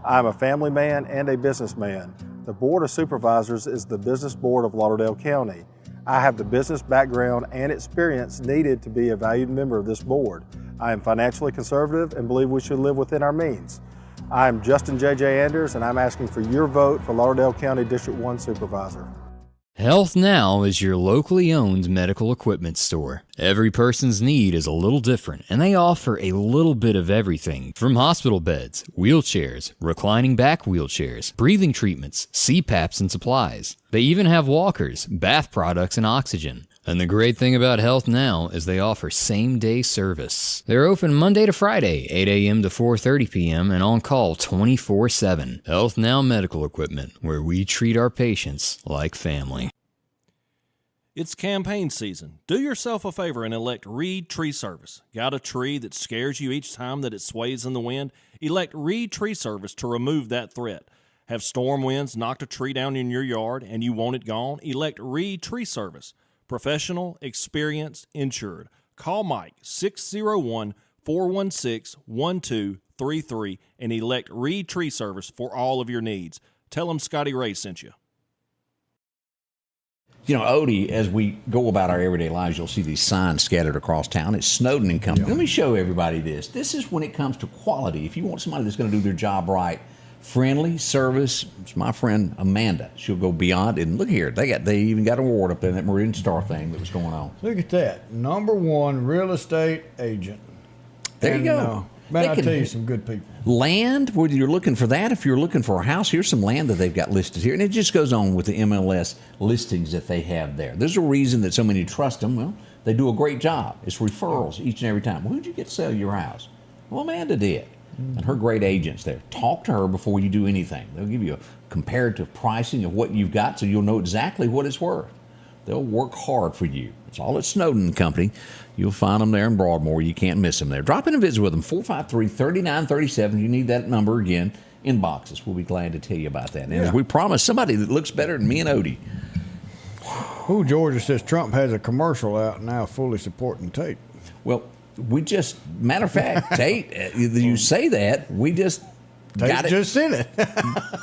I'm a family man and a businessman. The Board of Supervisors is the business board of Lauderdale County. I have the business background and experience needed to be a valued member of this board. I am financially conservative and believe we should live within our means. I am Justin J.J. Anders, and I'm asking for your vote for Lauderdale County District 1 Supervisor.
Health Now is your locally owned medical equipment store. Every person's need is a little different, and they offer a little bit of everything from hospital beds, wheelchairs, reclining back wheelchairs, breathing treatments, CPAPs and supplies. They even have walkers, bath products, and oxygen. And the great thing about Health Now is they offer same-day service. They're open Monday to Friday, 8 a.m. to 4:30 p.m. and on call 24/7. Health Now Medical Equipment, where we treat our patients like family.
It's campaign season. Do yourself a favor and elect Reed Tree Service. Got a tree that scares you each time that it sways in the wind? Elect Reed Tree Service to remove that threat. Have storm winds knocked a tree down in your yard and you want it gone? Elect Reed Tree Service. Professional, experienced, insured. Call Mike 601-416-1233 and elect Reed Tree Service for all of your needs. Tell them Scotty Ray sent you.
You know, Odie, as we go about our everyday lives, you'll see these signs scattered across town. It's Snowden and Company. Let me show everybody this. This is when it comes to quality. If you want somebody that's going to do their job right, friendly service. It's my friend Amanda. She'll go beyond. And look here, they even got an award up there in that Marine Star thing that was going on.
Look at that. #1 real estate agent.
There you go.
Man,
They
I
can
tell you,
hit
some good people.
Land, whether you're looking for that, if you're looking for a house, here's some land that they've got listed here. And it just goes on with the MLS listings that they have there. There's a reason that so many trust them. Well, they do a great job. It's referrals each and every time. Well, who'd you get to sell your house? Well, Amanda did. And her great agents there. Talk to her before you do anything. They'll give you a comparative pricing of what you've got so you'll know exactly what it's worth. They'll work hard for you. It's all at Snowden and Company. You'll find them there in Broadmoor. You can't miss them there. Drop in and visit with them, 453-3937. You need that number again. Inboxes. We'll be glad to tell you about that. And as we promised, somebody that looks better than me and Odie.
Who Georgia says Trump has a commercial out now fully supporting Tate.
Well, we just, matter of fact, Tate, you say that, we just got it.
Just sent it.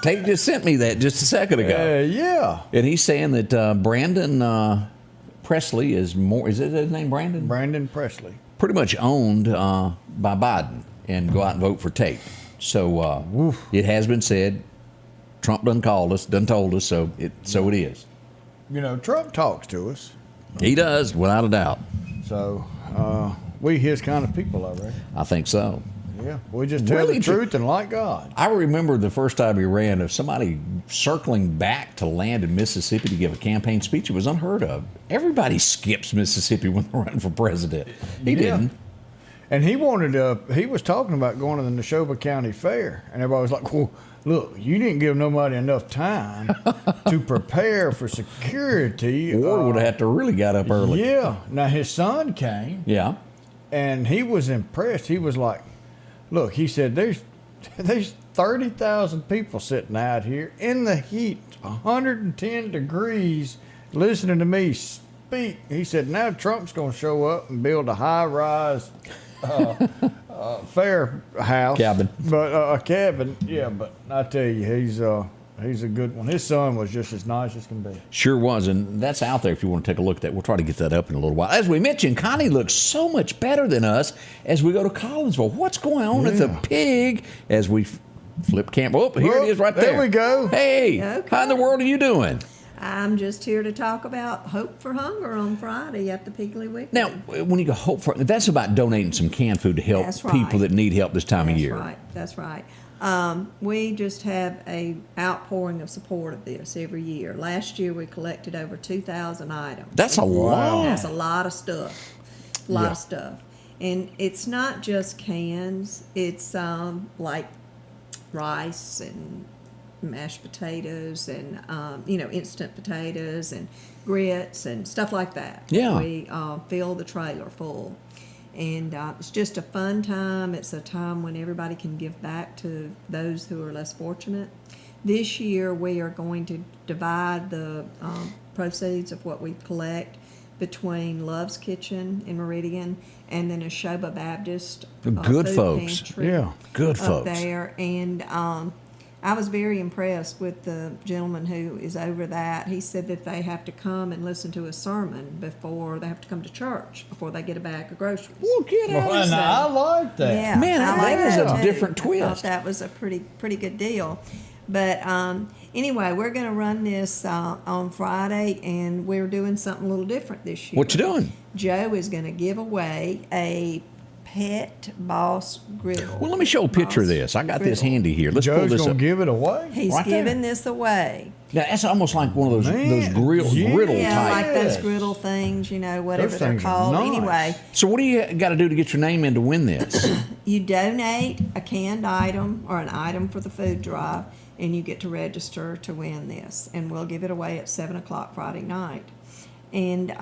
Tate just sent me that just a second ago.
Yeah.
And he's saying that Brandon Presley is more, is it his name, Brandon?
Brandon Presley.
Pretty much owned by Biden and go out and vote for Tate. So it has been said. Trump done called us, done told us, so it is.
You know, Trump talks to us.
He does, without a doubt.
So we his kind of people, I reckon.
I think so.
Yeah, we just tell
Really
the truth and like God.
I remember the first time he ran, of somebody circling back to land in Mississippi to give a campaign speech. It was unheard of. Everybody skips Mississippi when they're running for president. He didn't.
And he was talking about going to the Neshoba County Fair. And everybody was like, well, look, you didn't give nobody enough time to prepare for security.
Ward would have had to really got up early.
Yeah. Now, his son came.
Yeah.
And he was impressed. He was like, look, he said, there's 30,000 people sitting out here in the heat, 110 degrees, listening to me speak. He said, now Trump's going to show up and build a high-rise fair house.
Cabin.
But a cabin, yeah. But I tell you, He's a good one. His son was just as nice as can be.
Sure was, and that's out there if you want to take a look at that. We'll try to get that up in a little while. As we mentioned, Connie looks so much better than us as we go to Collinsville. What's going on at the Pig as we flip camera? Oh, here it is right there.
There we go.
Hey,
Okay.
how in the world are you doing?
I'm just here to talk about Hope for Hunger on Friday at the Piggly Wiggly.
Now, when you go Hope for, that's about donating some canned food to help
That's right.
people that need help this time of year.
That's right. We just have a outpouring of support of this every year. Last year we collected over 2,000 items.
That's a lot.
That's a lot of stuff. A lot of stuff. And it's not just cans. It's like rice and mashed potatoes and instant potatoes and grits and stuff like that.
Yeah.
We fill the trailer full. And it's just a fun time. It's a time when everybody can give back to those who are less fortunate. This year, we are going to divide the proceeds of what we collect between Love's Kitchen in Meridian and then Ashoba Baptist
Good
food
folks.
pantry
Yeah.
Good
up
folks.
there. And I was very impressed with the gentleman who is over that. He said that they have to come and listen to a sermon before they have to come to church before they get a bag of groceries.
Well, get out
Well,
of
and I like that.
Yeah,
Man,
I
that
like
is a
too.
different
I thought
twist.
that was a pretty good deal. But anyway, we're going to run this on Friday, and we're doing something a little different this year.
What you doing?
Joe is going to give away a Pet Boss griddle.
Well, let me show a picture of this. I got this
Griddle.
handy here. Let's pull
Joe's
this
gonna
up.
give it away.
He's
Right there.
giving this away.
Now, that's almost like one of those
Man,
griddle
yeah,
Yeah,
type.
like those
Yes.
griddle things, whatever
Those
they're
things are
called.
nice.
Anyway,
So what do you got to do to get your name in to win this?
you donate a canned item or an item for the food drive, and you get to register to win this. And we'll give it away at 7 o'clock Friday night. And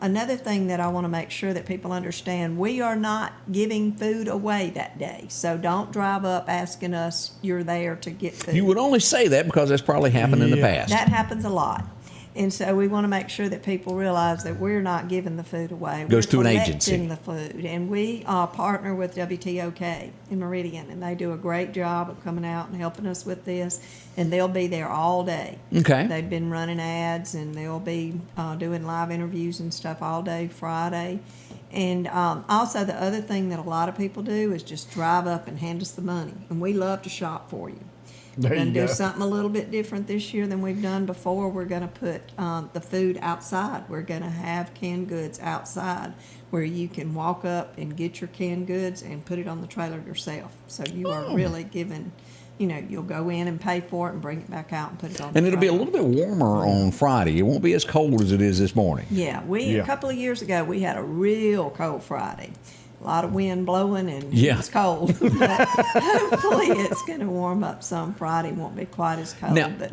another thing that I want to make sure that people understand, we are not giving food away that day. So don't drive up asking us you're there to get food.
You would only say that because that's probably happened in the
Yeah.
past.
That happens a lot. And so we want to make sure that people realize that we're not giving the food away.
Goes
We're
to an
collecting
agency.
the food. And we partner with WTOK in Meridian, and they do a great job of coming out and helping us with this. And they'll be there all day.
Okay.
They've been running ads, and they'll be doing live interviews and stuff all day Friday. And also the other thing that a lot of people do is just drive up and hand us the money. And we love to shop for you.
There
We're going
you
to do
go.
something a little bit different this year than we've done before. We're going to put the food outside. We're going to have canned goods outside where you can walk up and get your canned goods and put it on the trailer yourself. So you are really giving, you'll go in and pay for it and bring it back out and put it on
And
the
it'll be a
trailer.
little bit warmer on Friday. It won't be as cold as it is this morning.
Yeah,
Yeah.
a couple of years ago, we had a real cold Friday. A lot of wind blowing and
Yeah.
it was cold. But hopefully it's going to warm up some Friday. Won't be quite as cold.
Now,
but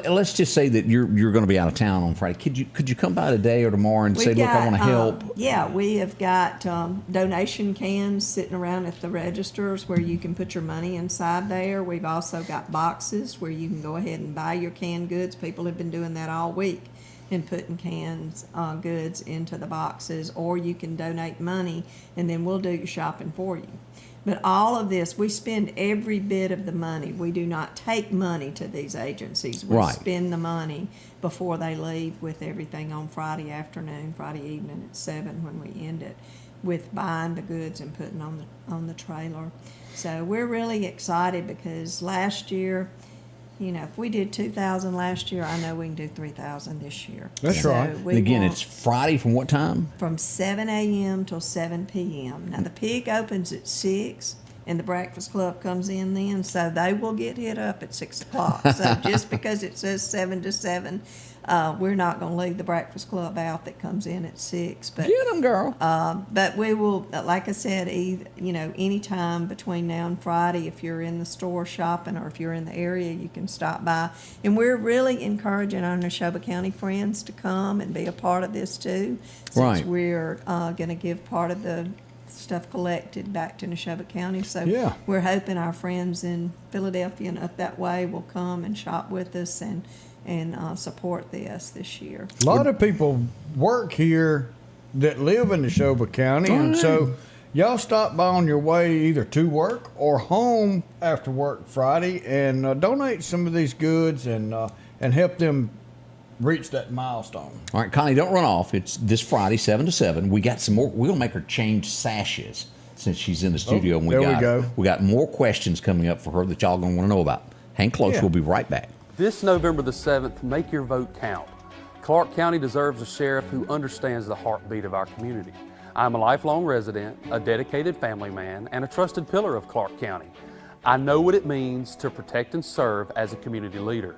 let's just say that you're going to be out of town on Friday. Could you come by today or tomorrow and say,
we've
look, I want to
got,
help?
Yeah, we have got donation cans sitting around at the registers where you can put your money inside there. We've also got boxes where you can go ahead and buy your canned goods. People have been doing that all week and putting cans goods into the boxes, or you can donate money and then we'll do your shopping for you. But all of this, we spend every bit of the money. We do not take money to these agencies. We
Right.
spend the money before they leave with everything on Friday afternoon, Friday evening at 7 when we end it, with buying the goods and putting on the trailer. So we're really excited because last year, if we did 2,000 last year, I know we can do 3,000 this year.
That's right.
And again, it's Friday from what time?
from 7 a.m. till 7 p.m. Now, the Pig opens at 6, and the Breakfast Club comes in then, so they will get hit up at 6 o'clock. So just because it says 7 to 7, we're not going to leave the Breakfast Club out that comes in at 6. But
Get them, girl.
but we will, like I said, any time between now and Friday, if you're in the store shopping or if you're in the area, you can stop by. And we're really encouraging our Neshoba County friends to come and be a part of this too. Since
Right.
we're going to give part of the stuff collected back to Neshoba County. So
Yeah.
we're hoping our friends in Philadelphia and up that way will come and shop with us and support this year.
A lot of people work here that live in Neshoba County, and so y'all stop by on your way either to work or home after work Friday and donate some of these goods and help them reach that milestone.
All right, Connie, don't run off. It's this Friday, 7 to 7. We got some more. We're going to make her change sashes since she's in the studio. And
there we go.
We got more questions coming up for her that y'all going to want to know about. Hang close.
Yeah.
We'll be right back.
This November the 7th, make your vote count. Clark County deserves a sheriff who understands the heartbeat of our community. I'm a lifelong resident, a dedicated family man, and a trusted pillar of Clark County. I know what it means to protect and serve as a community leader.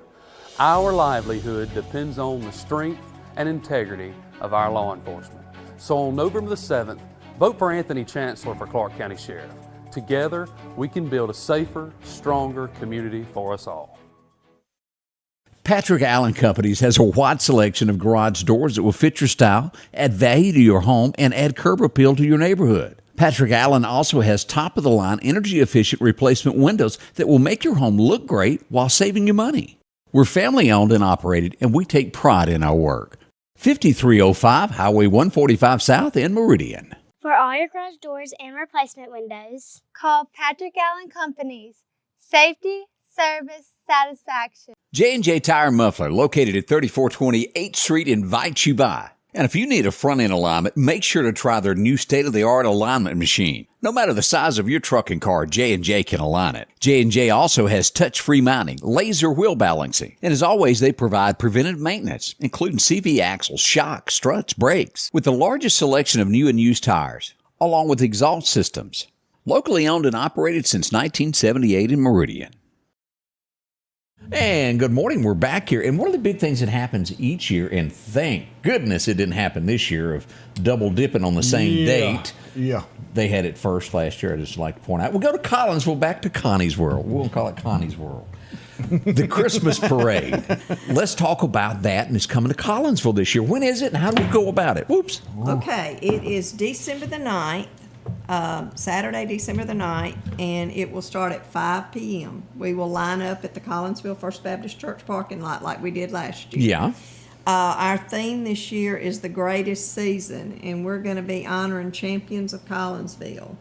Our livelihood depends on the strength and integrity of our law enforcement. So on November the 7th, vote for Anthony Chancellor for Clark County Sheriff. Together, we can build a safer, stronger community for us all.
Patrick Allen Companies has a wide selection of garage doors that will fit your style, add value to your home, and add curb appeal to your neighborhood. Patrick Allen also has top-of-the-line, energy-efficient replacement windows that will make your home look great while saving you money. We're family-owned and operated, and we take pride in our work. 5305 Highway 145 South in Meridian.
For all your garage doors and replacement windows,
call Patrick Allen Companies. Safety, service, satisfaction.
J&J Tire and Muffler, located at 3420 8th Street, invites you by. And if you need a front-end alignment, make sure to try their new state-of-the-art alignment machine. No matter the size of your truck and car, J&J can align it. J&J also has touch-free mounting, laser wheel balancing, and as always, they provide preventive maintenance, including CV axles, shocks, struts, brakes, with the largest selection of new and used tires, along with exhaust systems. Locally owned and operated since 1978 in Meridian. And good morning, we're back here. And one of the big things that happens each year, and thank goodness it didn't happen this year, of double dipping on the same date.
Yeah.
They had it first last year, I'd just like to point out. We'll go to Collinsville, back to Connie's World. We'll call it Connie's World. The Christmas Parade. Let's talk about that, and it's coming to Collinsville this year. When is it, and how do we go about it? Whoops.
Okay, it is December the 9th. Saturday, December the 9th, and it will start at 5 p.m. We will line up at the Collinsville First Baptist Church parking lot like we did last year.
Yeah.
Our theme this year is the greatest season, and we're going to be honoring champions of Collinsville.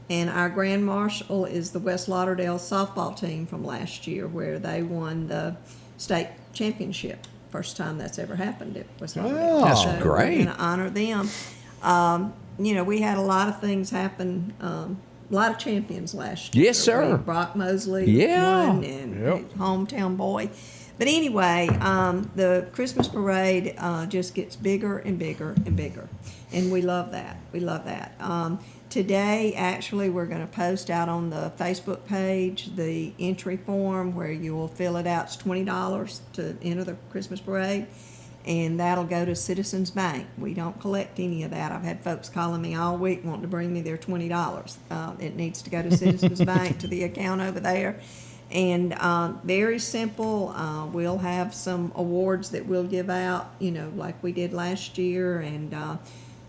And our Grand Marshal is the West Lauderdale softball team from last year, where they won the state championship. First time that's ever happened at West Lauderdale.
Oh, that's
so
great.
We're going to honor them. You know, we had a lot of things happen, a lot of champions last year.
Yes, sir.
Brock Mosley
Yep.
won, and hometown boy. But anyway, the Christmas parade just gets bigger and bigger and bigger. And we love that. We love that. Today, actually, we're going to post out on the Facebook page the entry form where you will fill it out. It's $20 to enter the Christmas parade. And that'll go to Citizens Bank. We don't collect any of that. I've had folks calling me all week wanting to bring me their $20. It needs to go to Citizens Bank, to the account over there. And very simple. We'll have some awards that we'll give out, you know, like we did last year, and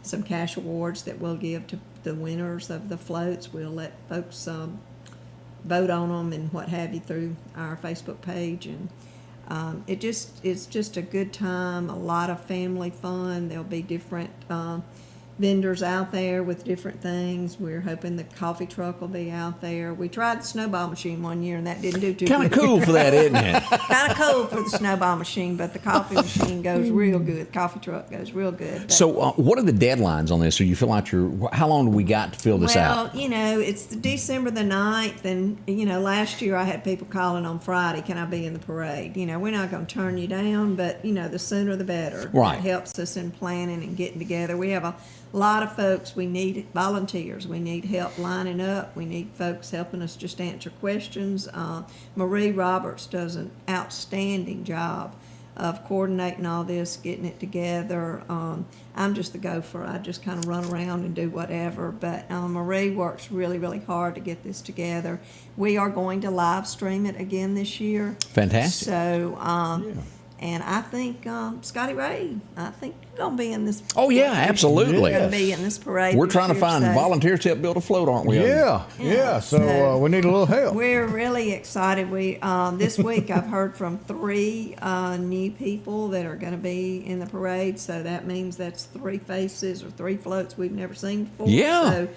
some cash awards that we'll give to the winners of the floats. We'll let folks vote on them and what have you through our Facebook page. And it's just a good time, a lot of family fun. There'll be different vendors out there with different things. We're hoping the coffee truck will be out there. We tried the snowball machine one year, and that didn't do too good.
Kind of cool for that, isn't it?
Kind of cool for the snowball machine, but the coffee machine goes real good. The coffee truck goes real good. But,
So what are the deadlines on this? So you fill out how long do we got to fill this out?
well, you know, it's December the 9th, and, you know, last year I had people calling on Friday, can I be in the parade? You know, we're not going to turn you down, but, you know, the sooner the better.
Right.
It helps us in planning and getting together. We have a lot of folks. We need volunteers. We need help lining up. We need folks helping us just answer questions. Marie Roberts does an outstanding job of coordinating all this, getting it together. I'm just the gopher. I just kind of run around and do whatever. But Marie works really, really hard to get this together. We are going to live stream it again this year.
Fantastic.
So, and I think Scotty Ray, I think you're going to be in this.
Oh, yeah, absolutely.
You're going to be in this parade.
We're
this
trying to
year,
find
so
volunteers to help build a float, aren't we?
Yeah. So we need a little help.
We're really excited. We this week I've heard from 3 new people that are going to be in the parade. So that means that's 3 faces or 3 floats we've never seen before.
Yeah.
So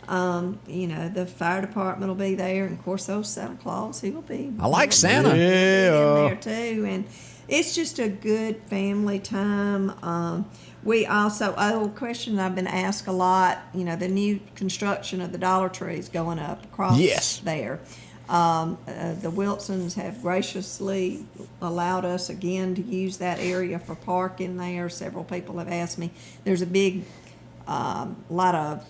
You know, the fire department will be there, and of course, old Santa Claus, he will be.
I like Santa.
In there too, and it's just a good family time. We also, question I've been asked a lot. You know, the new construction of the Dollar Tree is going up across there. The Wilsons have graciously allowed us again to use that area for parking there. Several people have asked me. There's a big lot of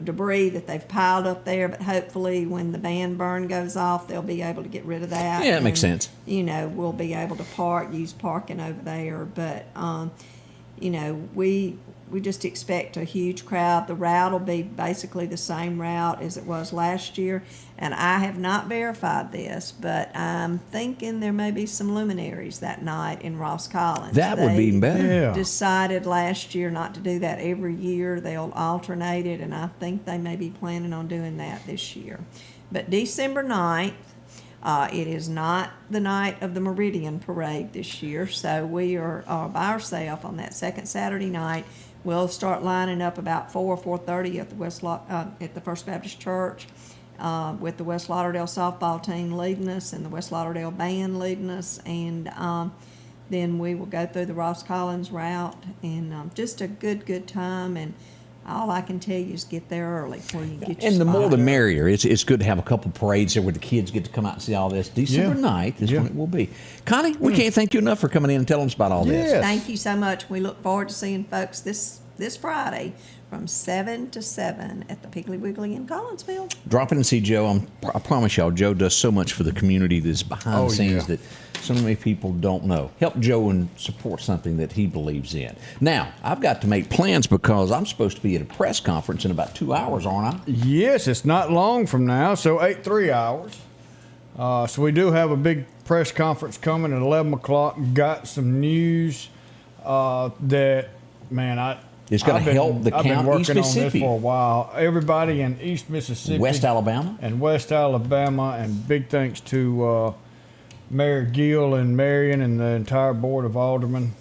debris that they've piled up there, but hopefully when the band burn goes off, they'll be able to get rid of that.
Yeah, it makes sense.
You know, we'll be able to use parking over there, but you know, we just expect a huge crowd. The route will be basically the same route as it was last year, and I have not verified this, but I'm thinking there may be some luminaries that night in Ross Collins.
That would be even better.
Yeah.
Decided last year not to do that every year. They'll alternate it, and I think they may be planning on doing that this year. But December 9th, it is not the night of the Meridian Parade this year, so we are by ourselves on that second Saturday night. We'll start lining up about 4:30 at the First Baptist Church, with the West Lauderdale softball team leading us and the West Lauderdale band leading us, and then we will go through the Ross Collins route, and just a good time. And all I can tell you is get there early before you get your
And the
spot.
more the merrier. It's good to have a couple parades there where the kids get to come out and see all this. December 9th is when it will be. Connie, we can't thank you enough for coming in and telling us about all this.
Thank you so much. We look forward to seeing folks this Friday from 7 to 7 at the Piggly Wiggly in Collinsville.
Drop in and see Joe. I promise y'all, Joe does so much for the community that's behind the scenes that so many people don't know. Help Joe and support something that he believes in. Now, I've got to make plans because I'm supposed to be at a press conference in about 2 hours, aren't I?
Yes, it's not long from now, so 3 hours. So we do have a big press conference coming at 11 o'clock. Got some news that, man,
it's going to help the county,
I've been working
East
on this
Mississippi.
for a while. Everybody in East Mississippi.
West Alabama?
And West Alabama, and big thanks to Mayor Gill and Marion and the entire Board of Aldermen.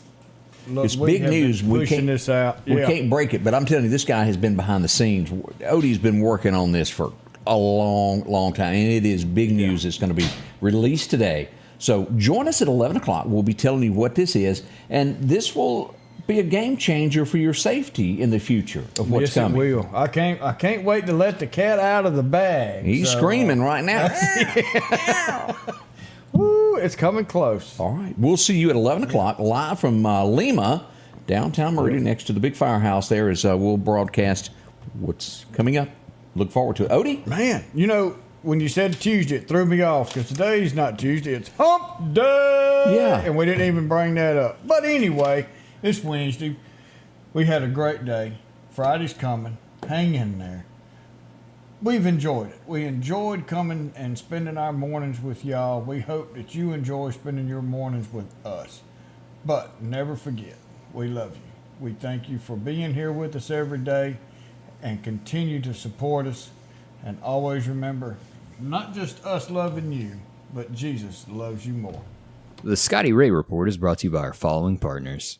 Look,
It's big news. We
pushing
can't,
this out.
We can't break it, but I'm telling you, this guy has been behind the scenes. Odie's been working on this for a long time, and it is big news. It's going to be released today. So join us at 11 o'clock. We'll be telling you what this is, and this will be a game changer for your safety in the future of what's coming.
Yes, it will. I can't wait to let the cat out of the bag.
He's screaming right now.
Woo, it's coming close.
All right. We'll see you at 11 o'clock live from LEMA, downtown Meridian, next to the big firehouse there, as we'll broadcast what's coming up. Look forward to it. Odie?
Man, you know, when you said Tuesday, it threw me off because today's not Tuesday. It's hump day.
Yeah.
And we didn't even bring that up. But anyway, it's Wednesday. We had a great day. Friday's coming. Hang in there. We've enjoyed it. We enjoyed coming and spending our mornings with y'all. We hope that you enjoy spending your mornings with us. But never forget, we love you. We thank you for being here with us every day and continue to support us. And always remember, not just us loving you, but Jesus loves you more.
The Scotty Ray Report is brought to you by our following partners.